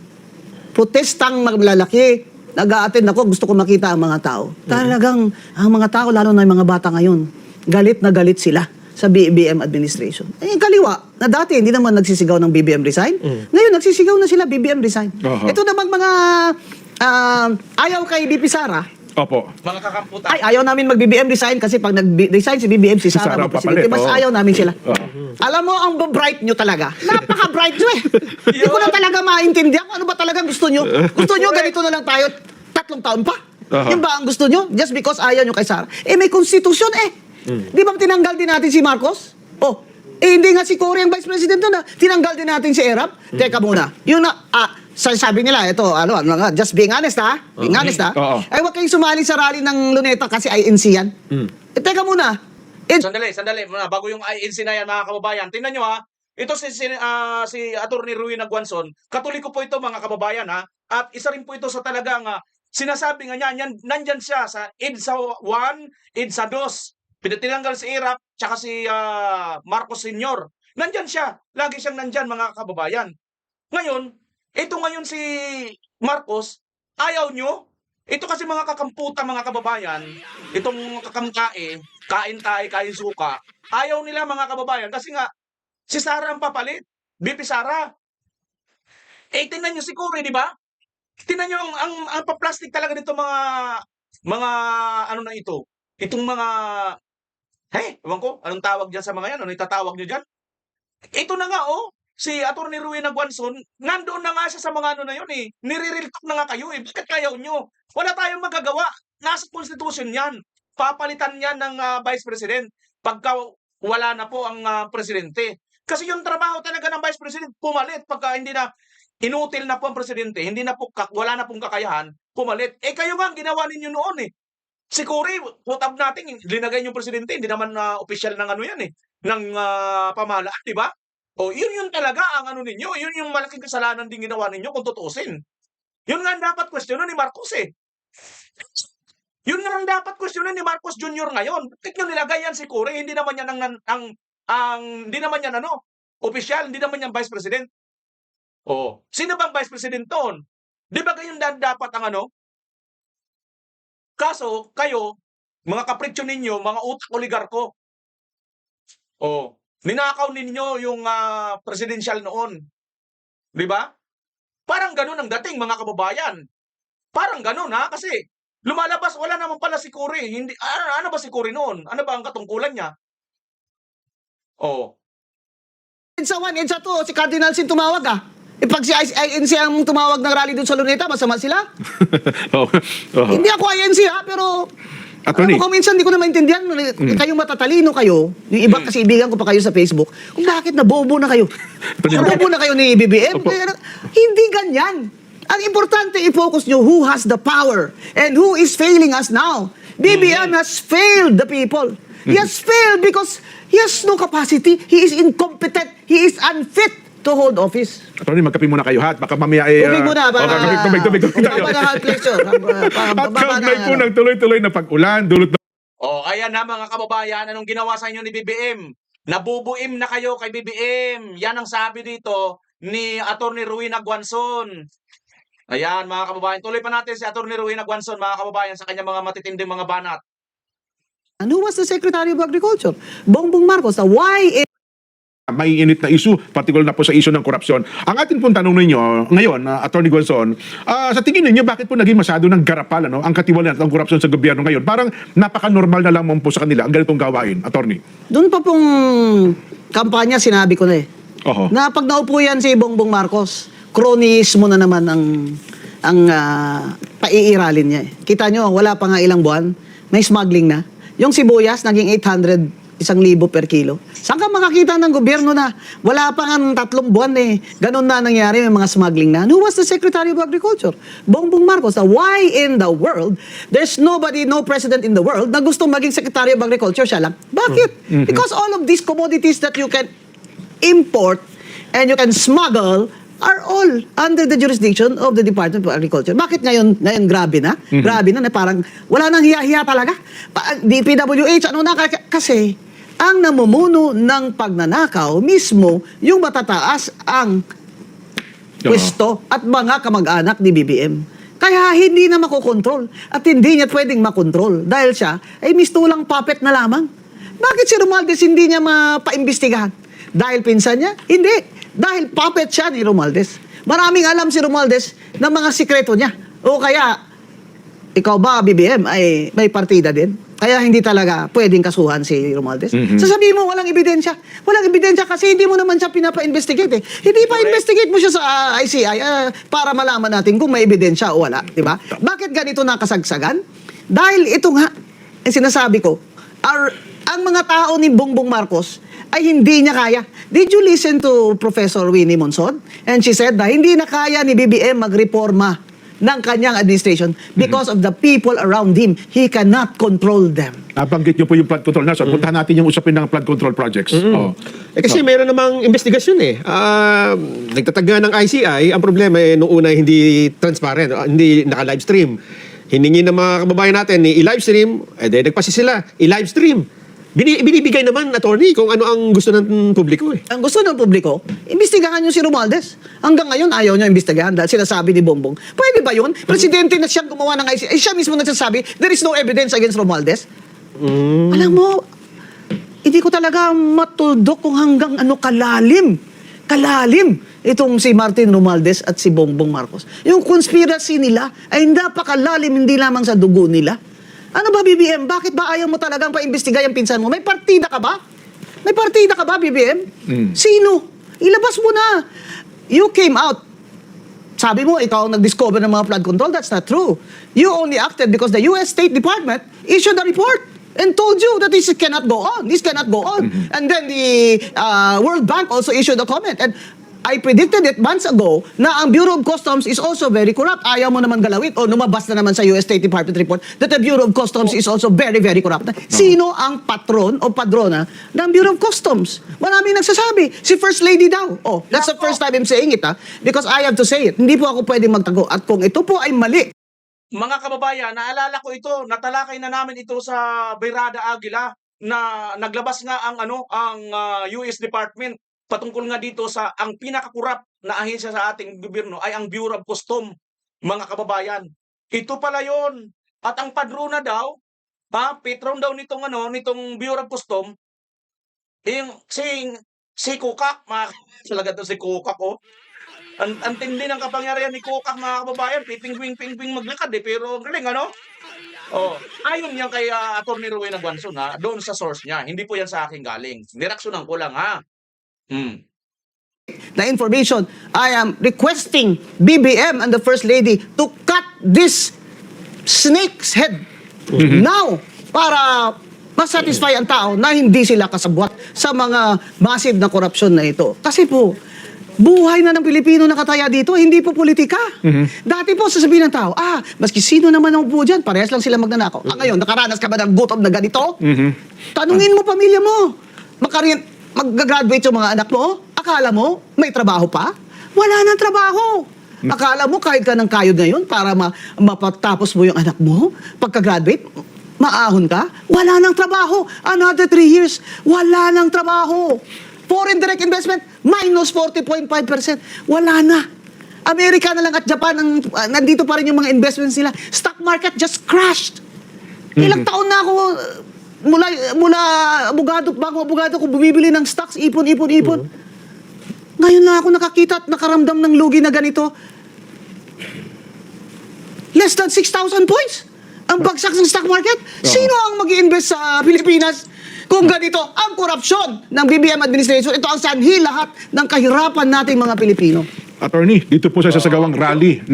protestang maglalaki, nag-a-attend ako, gusto ko makita ang mga tao. Talagang, ang mga tao, lalo na yung mga bata ngayon, galit na galit sila sa BBM administration. Kaliwa, na dati hindi naman nagsisigaw ng BBM resign. Ngayon, nagsisigaw na sila BBM resign. Ito naman mga ayaw kay BP Sara. Opo. Mga kakamputan. Ay, ayaw namin mag-BBM resign kasi pag nag-resign si BBM, si Sara Sara magpresidente. papalit, Mas oo. ayaw namin sila. Alam mo, ang bright nyo talaga. Napaka-bright nyo Hindi ko na talaga maintindihan kung ano ba talagang gusto nyo. Gusto nyo, ganito na lang tayo 3 taon pa. Yun ba ang gusto nyo? Just because ayaw nyo kay Sara. May konstitusyon Di ba tinanggal din natin si Marcos? Hindi nga si Cory ang vice president doon Tinanggal din natin si Erap. Teka muna. Yun sabi nila, ito, just being honest Being honest Oo. Ay, huwag kayong sumali sa rally ng Luneta kasi INC yan. Teka muna. Sandali muna, bago yung INC na yan, mga kababayan. Tingnan nyo ito si Attorney Ruy Nagwanson, katoliko po ito mga kababayan at isa rin po ito sa talagang sinasabi nga niya, nandyan siya sa EDSA 1, EDSA 2, pinatinanggal si Irap, tsaka si Marcos Sr. Nandyan siya, lagi siyang nandyan mga kababayan. Ngayon, ito ngayon si Marcos, ayaw nyo? Ito kasi mga kakamputa mga kababayan, itong kakamkae, kain tayo, kain suka, ayaw nila mga kababayan kasi nga, si Sara ang papalit. BP Sara. Tingnan nyo si Cory, di ba? Tingnan nyo ang pa-plastic talaga nito mga ano na ito. Itong mga, ewan ko, anong tawag dyan sa mga yan? Ano itatawag nyo dyan? Ito na nga, si Atty. Ruy Nagwanson, nandoon na nga siya sa mga ano na yun Nire-real talk na nga kayo Bakit kayaw nyo? Wala tayong magagawa. Nasa Constitution yan. papalitan niya ng Vice President pagka wala na po ang presidente. Kasi yung trabaho talaga ng Vice President, pumalit pagka hindi na inutil na po ang presidente, hindi na po, wala na pong kakayahan, pumalit. Eh kayo nga ang ginawa ninyo noon eh. Si Cory, utab natin, linagay yung presidente, hindi naman opisyal ng ano yan eh, ng pamahalaan, di ba? O yun talaga ang ano ninyo, yun yung malaking kasalanan din ginawa ninyo kung tutuusin. Yun nga ang dapat kwestiyonan ni Marcos eh. Yun nga ang dapat kwestiyonan ni Marcos Jr. ngayon. Bakit nyo nilagay yan si Cory? Hindi naman yan hindi naman yan opisyal, hindi naman yan Vice President. Oh, sino bang Vice President doon? Di ba ganyan dapat ang ano? Kaso, kayo, mga kapritsyo ninyo, mga utak oligarko. Oh, ninakaw ninyo yung presidential noon. Di ba? Parang ganun ang dating, mga kababayan. Parang ganun, ha? Kasi lumalabas, wala naman pala si Cory. Hindi, ano ba si Cory noon? Ano ba ang katungkulan niya? Oh. EDSA 1, EDSA 2, si Cardinal Sin tumawag pag si INC ang tumawag ng rally doon sa Luneta, masama sila? Hindi ako INC pero Attorney. kung minsan hindi ko na maintindihan, kayo matatalino kayo, yung iba kasi ibigan ko pa kayo sa Facebook, kung bakit nabobo na kayo? Nabobo na kayo ni BBM? Hindi ganyan. Ang importante i-focus nyo who has the power and who is failing us now. BBM has failed the people. He has failed because he has no capacity. He is incompetent. He is unfit to hold office. Attorney, magkape muna kayo ha. Baka mamaya ay... Tubig muna. Tubig tayo. At kaugnay po ng tuloy-tuloy na pag-ulan, dulot na... Oh, ayan na mga kababayan, anong ginawa sa inyo ni BBM? Nabubuim na kayo kay BBM. Yan ang sabi dito ni Attorney Ruin Aguanson. Ayan mga kababayan, tuloy pa natin si Attorney Ruin Aguanson, mga kababayan, sa kanyang mga matitinding mga banat. And who was the Secretary of Agriculture? Bongbong Marcos. Why may init na issue, particular na po sa issue ng korupsyon. Ang atin pong tanong ninyo ngayon, Attorney Gonzon, sa tingin ninyo, bakit po naging masyado ng garapal ang katiwalaan at ang korupsyon sa gobyerno ngayon? Parang napaka-normal na lamang po sa kanila ang ganitong gawain, Attorney. Doon pa pong kampanya, sinabi ko na Oho. na pag naupo yan si Bongbong Marcos, cronyismo na naman ang paiiralin niya. Kita nyo, wala pa nga ilang buwan, may smuggling na. Yung sibuyas, naging 1,000 per kilo. Saan ka makakita ng gobyerno na wala pa nga 3 buwan ganun na nangyari, may mga smuggling na? And who was the Secretary of Agriculture? Bongbong Marcos. Why in the world, there's nobody, no president in the world na gustong maging Secretary of Agriculture, siya lang? Bakit? Because all of these commodities that you can import and you can smuggle are all under the jurisdiction of the Department of Agriculture. Bakit ngayon grabe na? Grabe na parang wala nang hiya-hiya talaga. DPWH, ano na? Kasi ang namumuno ng pagnanakaw mismo yung matataas ang pwesto at mga kamag-anak ni BBM. Kaya hindi na makokontrol at hindi niya pwedeng makontrol dahil siya ay mistulang puppet na lamang. Bakit si Romualdez hindi niya mapaimbestigahan? Dahil pinsan niya? Hindi. Dahil puppet siya ni Romualdez. Maraming alam si Romualdez ng mga sikreto niya. O kaya, ikaw ba, BBM, ay may partida din? Kaya hindi talaga pwedeng kasuhan si Romualdez. Sasabihin mo, walang ebidensya. Walang ebidensya kasi hindi mo naman siya pinapa-investigate Hindi pa investigate mo siya sa ICI para malaman natin kung may ebidensya o wala. Diba? Bakit ganito nakasagsagan? Dahil ito nga, sinasabi ko, ang mga tao ni Bongbong Marcos ay hindi niya kaya. Did you listen to Professor Winnie Monson? And she said na hindi na kaya ni BBM magreforma ng kanyang administration because of the people around him. He cannot control them. Nabanggit niyo po yung flood control. Nason, puntahan natin yung usapin ng flood control projects. Kasi mayroon namang investigasyon nagtatag nga ng ICI, ang problema noong una hindi transparent, hindi naka-live stream. Hiningi ng mga kababayan natin ni i-live stream, nagpasi sila, i-live stream. Binibigay naman, attorney, kung ano ang gusto ng publiko Ang gusto ng publiko, imbestigahan nyo si Romualdez. Hanggang ngayon, ayaw nyo imbestigahan dahil sinasabi ni Bongbong. Pwede ba yun? Presidente na siyang gumawa ng ICI. Siya mismo nagsasabi, there is no evidence against Romualdez. Alam mo, hindi ko talaga matuldok kung hanggang ano kalalim itong si Martin Romualdez at si Bongbong Marcos. Yung conspiracy nila ay napakalalim, hindi lamang sa dugo nila. Ano ba, BBM? Bakit ba ayaw mo talagang paimbestiga yung pinsan mo? May partida ka ba? May partida ka ba, BBM? Sino? Ilabas mo na. You came out sabi mo, ikaw ang nag-discover ng mga flood control. That's not true. You only acted because the US State Department issued a report and told you that this cannot go on. This cannot go on. And then the World Bank also issued a comment. And I predicted it months ago na ang Bureau of Customs is also very corrupt. Ayaw mo naman galawin o lumabas na naman sa US State Department report that the Bureau of Customs is also very, very corrupt. Sino ang patron o padrona ng Bureau of Customs? Marami nagsasabi. Si First Lady daw. Oh, that's the first time I'm saying it, because I have to say it. Hindi po ako pwedeng magtago. At kung ito po ay mali, Mga kababayan, naalala ko ito, natalakay na namin ito sa Beirada Aguila na naglabas nga ang US Department patungkol nga dito sa ang pinakakurap na ahensya sa ating gobyerno ay ang Bureau of Customs, mga kababayan. Ito pala 'yon. At ang padrona daw, patron daw nitong Bureau of Customs, yung si Kukak, talaga to si Kukak, oh. Ang tindi ng kapangyarihan ni Kukak, mga kababayan, piping-ping maglakad pero ang galing, ano? Oh, ayon yan kay Attorney Rowena Guanzon, doon sa source niya. Hindi po yan sa akin galing. Nireaksyonan ko lang, ha. na information, I am requesting BBM and the First Lady to cut this snake's head now para masatisfy ang tao na hindi sila kasabwat sa mga massive na korupsyon na ito. Kasi po, buhay na ng Pilipino nakataya dito, hindi po politika. Dati po, sasabihin ng tao, maski sino naman ang upo dyan, parehas lang sila magnanakaw. Ngayon, nakaranas ka ba ng gutom na ganito? Tanungin mo pamilya mo. Mag-graduate yung mga anak mo? Akala mo, may trabaho pa? Wala nang trabaho. Akala mo, kahit ka ng kayod ngayon para mapatapos mo yung anak mo? Pagka-graduate, maahon ka? Wala nang trabaho. Another 3 years, wala nang trabaho. Foreign direct investment, minus 40.5%. Wala na. Amerika na lang at Japan, nandito pa rin yung mga investments nila. Stock market just crashed. Ilang taon na ako, mula bago abogado ko bumibili ng stocks, ipon. Ngayon na ako nakakita at nakaramdam ng lugi na ganito. Less than 6,000 points. Ang bagsak ng stock market. Sino ang mag-i-invest sa Pilipinas kung ganito ang korupsyon ng BBM administration? Ito ang sanhi lahat ng kahirapan nating mga Pilipino. Attorney, dito po sa sasagawang rally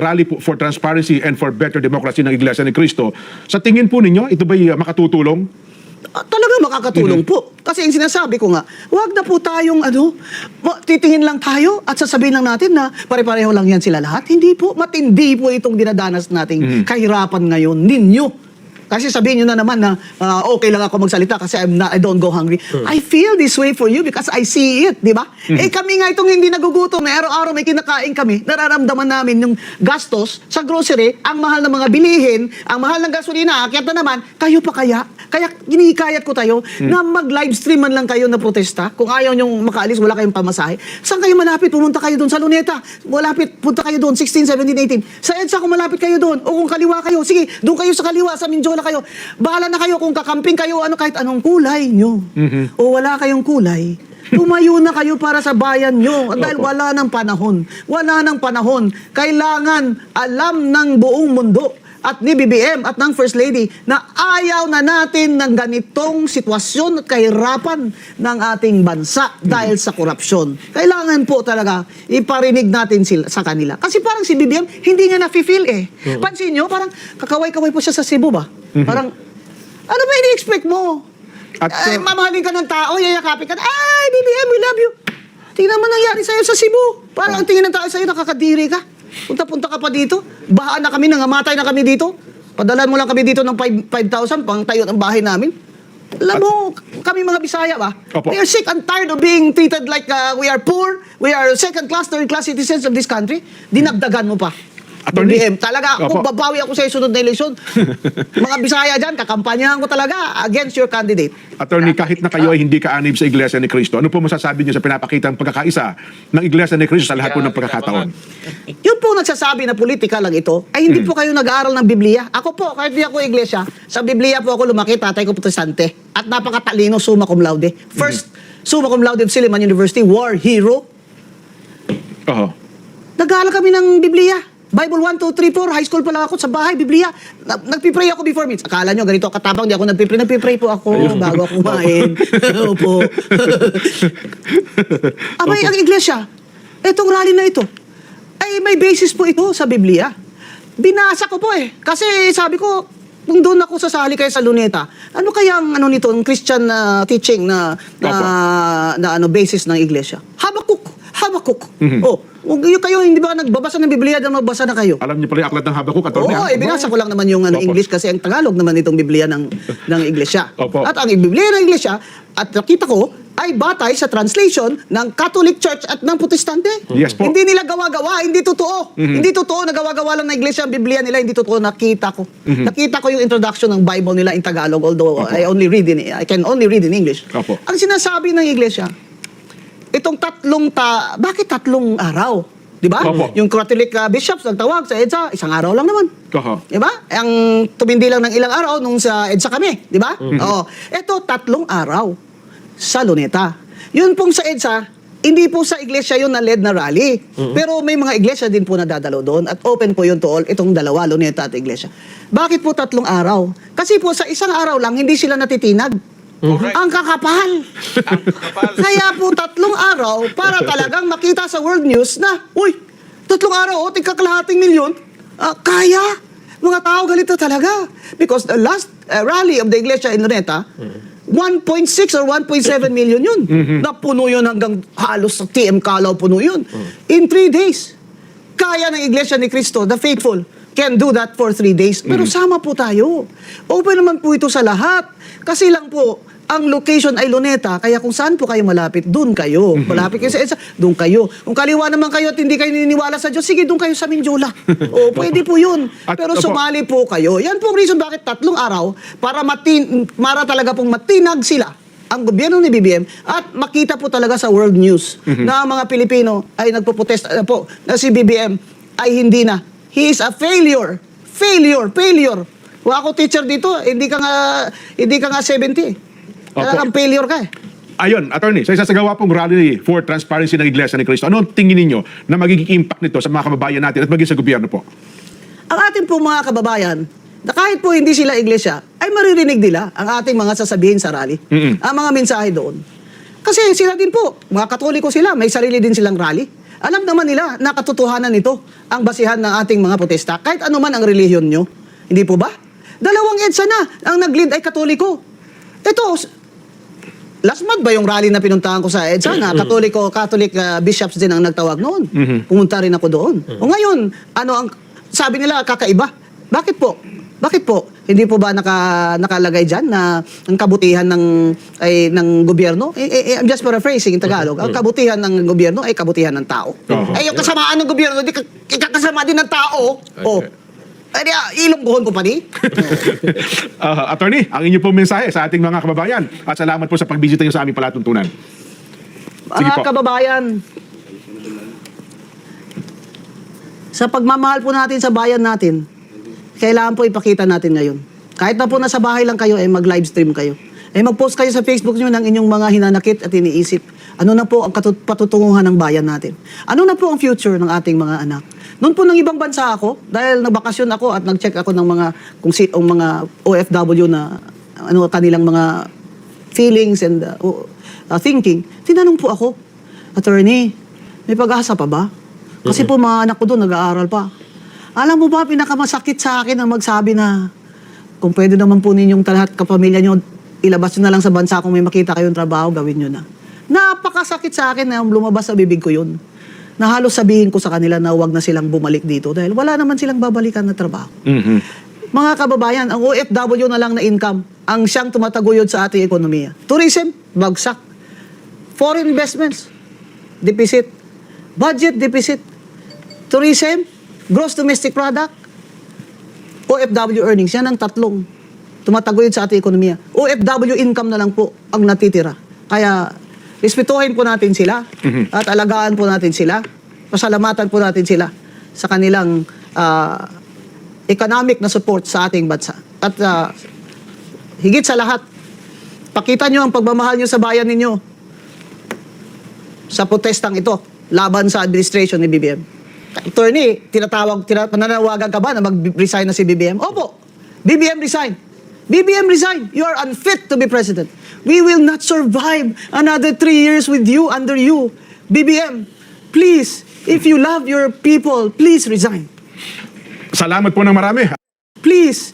Rally for Transparency and for Better Democracy ng Iglesia ni Cristo. Sa tingin po ninyo, ito ba'y makatutulong? Talaga makakatulong po. Kasi yung sinasabi ko nga, wag na po tayong titingin lang tayo at sasabihin lang natin na pare-pareho lang yan sila lahat. Hindi po, matindi po itong dinadanas nating kahirapan ngayon ninyo. Kasi sabihin nyo na naman na okay lang ako magsalita kasi I don't go hungry. I feel this way for you because I see it, di ba? Kami nga itong hindi nagugutom, na araw-araw may kinakain kami, nararamdaman namin yung gastos sa grocery, ang mahal ng mga bilihin, ang mahal ng gasolina, akyat na naman, kayo pa kaya? Kaya hinihikayat ko tayo na mag-livestream man lang kayo na protesta. Kung ayaw nyong makaalis, wala kayong pamasahe. Saan kayo malapit? Pumunta kayo doon sa Luneta. Malapit, punta kayo doon, 16, 17, 18. Sa EDSA, kung malapit kayo doon. O kung kaliwa kayo, sige, doon kayo sa kaliwa, sa Mindiola kayo. Bahala na kayo kung kakamping kayo, kahit anong kulay nyo. O wala kayong kulay. Tumayo na kayo para sa bayan nyo. Dahil wala ng panahon. Wala ng panahon. Kailangan alam ng buong mundo at ni BBM at ng First Lady na ayaw na natin ng ganitong sitwasyon at kahirapan ng ating bansa dahil sa korupsyon. Kailangan po talaga iparinig natin sila sa kanila. Kasi parang si BBM, hindi niya na-feel Pansin nyo, parang kakaway-kaway po siya sa Cebu ba? Parang, ano ba ini-expect mo? At, mamahalin ka ng tao, yayakapin ka, ay, BBM, we love you. Tingnan mo nangyari sa'yo sa Cebu. Parang ang tingin ng tao sa'yo, nakakadiri ka. Punta-punta ka pa dito. Bahaan na kami, nangamatay na kami dito. Padalan mo lang kami dito ng 5,000 pang tayo ng bahay namin. Alam mo, kami mga Bisaya ba? Opo. We are sick and tired of being treated like we are poor, we are second-class, third-class citizens of this country. Dinagdagan mo pa. Attorney. BBM, talaga, Opo. kung babawi ako sa sunod na eleksyon, mga Bisaya dyan, kakampanyahan ko talaga against your candidate. Attorney, kahit na kayo ay hindi kaanib sa Iglesia ni Cristo, ano po masasabi niyo sa pinapakitang pagkakaisa ng Iglesia ni Cristo sa lahat po ng pagkakataon? Yun po nagsasabi na politika lang ito, ay hindi po kayo nag-aaral ng Biblia. Ako po, kahit di ako iglesia, sa Biblia po ako lumaki, tatay ko protestante. At napakatalino, summa cum laude. First, summa cum laude of Silliman University, war hero. Nag-aaral kami ng Biblia. Bible 1, 2, 3, 4, high school pa lang ako sa bahay, Biblia. Nagpipray ako before meetings. Akala nyo, ganito katapang, di ako nagpipray. Nagpipray po ako bago ako kumain. Opo. Abay, ang iglesia, etong rally na ito, ay may basis po ito sa Biblia. Binasa ko po kasi sabi ko, kung doon ako sasali kayo sa Luneta, ano kayang nito, ang Christian teaching na basis ng iglesia? Habakuk. Oh, kayo hindi ba nagbabasa ng Biblia na magbasa na kayo? Alam niyo pala yung aklat ng Habakuk, attorney. Oo, binasa ko lang naman yung Opo. English kasi ang Tagalog naman itong Biblia ng iglesia. Opo. At ang Biblia ng iglesia, at nakita ko, ay batay sa translation ng Catholic Church at ng Protestante. Yes po. Hindi nila gawa-gawa, hindi totoo. Hindi totoo na gawa-gawa lang ng iglesia ang Biblia nila, hindi totoo. Nakita ko. Nakita ko yung introduction ng Bible nila in Tagalog, although I can only read in English. Opo. Ang sinasabi ng iglesia, itong bakit 3 araw? Di ba? Opo. Yung Catholic bishops nagtawag sa EDSA, 1 araw lang naman. Oho. Di ba? Ang tumindi lang ng ilang araw nung sa EDSA kami. Di ba? Oo. Ito, 3 araw sa Luneta. Yun pong sa EDSA, hindi po sa iglesia yun na led na rally. Pero may mga iglesia din po na dadalo doon at open po yun to all, itong dalawa, Luneta at iglesia. Bakit po 3 araw? Kasi po sa isang araw lang, hindi sila natitinag. Correct. Ang kakapal. Kaya po 3 araw para talagang makita sa world news na, uy, 3 araw, tigkakalahating milyon, kaya. Mga tao galito talaga. Because the last rally of the iglesia in Luneta, 1.6 or 1.7 million yun. Napuno yun hanggang halos sa TM Calaw puno yun. In 3 days. Kaya ng iglesia ni Cristo, the faithful, can do that for 3 days. Pero sama po tayo. Open naman po ito sa lahat. Kasi lang po, ang location ay Luneta, kaya kung saan po kayo malapit, doon kayo. Malapit kayo sa EDSA, doon kayo. Kung kaliwa naman kayo at hindi kayo naniniwala sa Diyos, sige, doon kayo sa Mindiola. O, pwede po yun. At, Pero opo. sumali po kayo. Yan po ang reason bakit 3 araw para talaga pong matinag sila ang gobyerno ni BBM at makita po talaga sa world news na ang mga Pilipino ay nagpo-protest po na si BBM ay hindi na. He is a failure. Failure. Wala ako teacher dito, hindi ka nga 70. Talagang failure ka Ayun, attorney, sa isasagawa pong rally for transparency ng Iglesia ni Cristo, ano ang tingin ninyo na magiging impact nito sa mga kababayan natin at maging sa gobyerno po? Ang ating po mga kababayan, na kahit po hindi sila iglesia, ay maririnig nila ang ating mga sasabihin sa rally. Ang mga mensahe doon. Kasi sila din po, mga Katoliko sila, may sarili din silang rally. Alam naman nila na katotohanan nito ang basihan ng ating mga protesta, kahit ano man ang relihiyon nyo. Hindi po ba? 2 EDSA na, ang nag-lead ay Katoliko. Ito, last month ba yung rally na pinuntahan ko sa EDSA na Catholic bishops din ang nagtawag noon. Pumunta rin ako doon. O ngayon, sabi nila kakaiba. Bakit po? Hindi po ba nakalagay dyan na ang kabutihan ng gobyerno? I'm just paraphrasing in Tagalog. Ang kabutihan ng gobyerno ay kabutihan ng tao. Yung kasamaan ng gobyerno, kasama din ng tao. Ilonggohon ko pa ni. Attorney, ang inyo pong mensahe sa ating mga kababayan at salamat po sa pagbisita niyo sa aming palatuntunan. Sige Mga po. kababayan, sa pagmamahal po natin sa bayan natin, kailangan po ipakita natin ngayon. Kahit na po nasa bahay lang kayo, mag-live stream kayo. Mag-post kayo sa Facebook nyo ng inyong mga hinanakit at iniisip. Ano na po ang patutunguhan ng bayan natin? Ano na po ang future ng ating mga anak? Noon po ng ibang bansa ako, dahil nagbakasyon ako at nag-check ako ng mga mga OFW na kanilang mga feelings and thinking, tinanong po ako, attorney, may pag-asa pa ba? Kasi po mga anak ko doon nag-aaral pa. Alam mo ba, pinakamasakit sa akin ang magsabi na kung pwede naman po ninyong lahat kapamilya nyo, ilabas nyo na lang sa bansa kung may makita kayong trabaho, gawin nyo na. Napakasakit sa akin na lumabas sa bibig ko yun. Na halos sabihin ko sa kanila na huwag na silang bumalik dito dahil wala naman silang babalikan na trabaho. Mga kababayan, ang OFW na lang na income ang siyang tumataguyod sa ating ekonomiya. Tourism, bagsak. Foreign investments, deficit. Budget, deficit. Tourism, gross domestic product. OFW earnings, yan ang 3 tumataguyod sa ating ekonomiya. OFW income na lang po ang natitira. Kaya respetuhin po natin sila at alagaan po natin sila. Pasalamatan po natin sila sa kanilang economic na support sa ating bansa. At higit sa lahat, pakita nyo ang pagmamahal nyo sa bayan ninyo sa protestang ito laban sa administration ni BBM. Attorney, pananawagan ka ba na mag-resign na si BBM? Opo, BBM resign. BBM resign. You are unfit to be president. We will not survive another 3 years with you, under you. BBM, please, If you love your people, please resign. Salamat po ng marami. Please.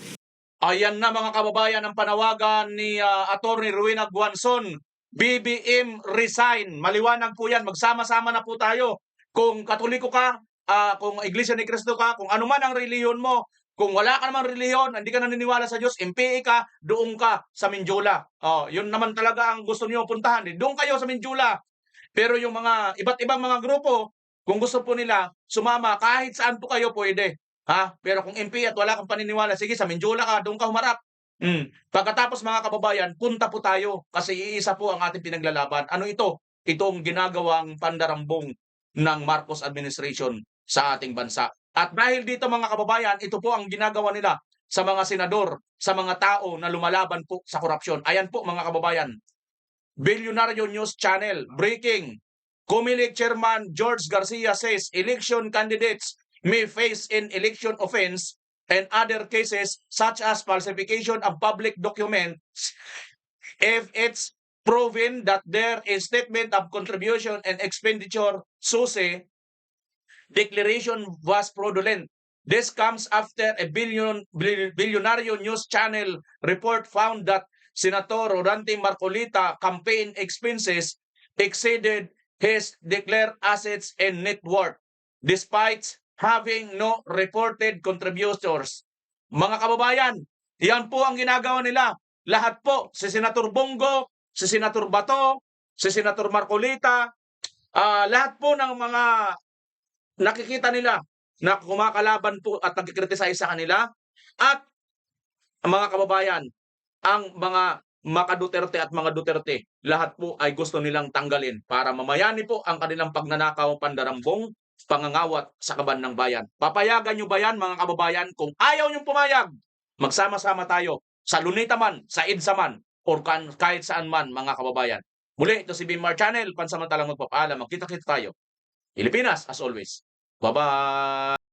Ayan na mga kababayan ang panawagan ni Attorney Rowena Guanzon. BBM resign. Maliwanag po yan. Magsama-sama na po tayo. Kung Katoliko ka, kung Iglesia ni Cristo ka, kung ano man ang reliyon mo, kung wala ka namang reliyon, hindi ka naniniwala sa Diyos, MPA ka, doon ka sa Minjula. Yun naman talaga ang gusto niyo puntahan. Doon kayo sa Minjula. Pero yung mga iba't ibang mga grupo, kung gusto po nila sumama, kahit saan po kayo pwede. Pero kung MP at wala kang paniniwala, sige, sa Minjula ka, doon ka humarap. Pagkatapos mga kababayan, punta po tayo kasi iisa po ang ating pinaglalaban. Ano ito? Itong ginagawang pandarambong ng Marcos administration sa ating bansa. At dahil dito mga kababayan, ito po ang ginagawa nila sa mga senador, sa mga tao na lumalaban po sa korupsyon. Ayan po mga kababayan. Billionario News Channel, breaking. Comelec Chairman George Garcia says election candidates may face in election offense and other cases such as falsification of public documents if it's proven that their statement of contribution and expenditure SUSE declaration was fraudulent. This comes after a Billionario News Channel report found that Senator Rodante Marcolita campaign expenses exceeded his declared assets and net worth despite having no reported contributors. Mga kababayan, yan po ang ginagawa nila. Lahat po, si Senator Bongo, si Senator Bato, si Senator Marcolita, lahat po ng mga nakikita nila na kumakalaban po at nagkikritisize sa kanila. At mga kababayan, ang mga Duterte at mga Duterte, lahat po ay gusto nilang tanggalin para mamayani po ang kanilang pagnanakaw, pandarambong, pangangawat sa kaban ng bayan. Papayagan nyo ba yan mga kababayan? Kung ayaw nyo pumayag, magsama-sama tayo sa Lunita man, sa EDSA man, or kahit saan man mga kababayan. Muli, ito si Bimar Channel, pansamantalang magpapaalam. Magkita-kita tayo. Pilipinas, as always. Bye-bye!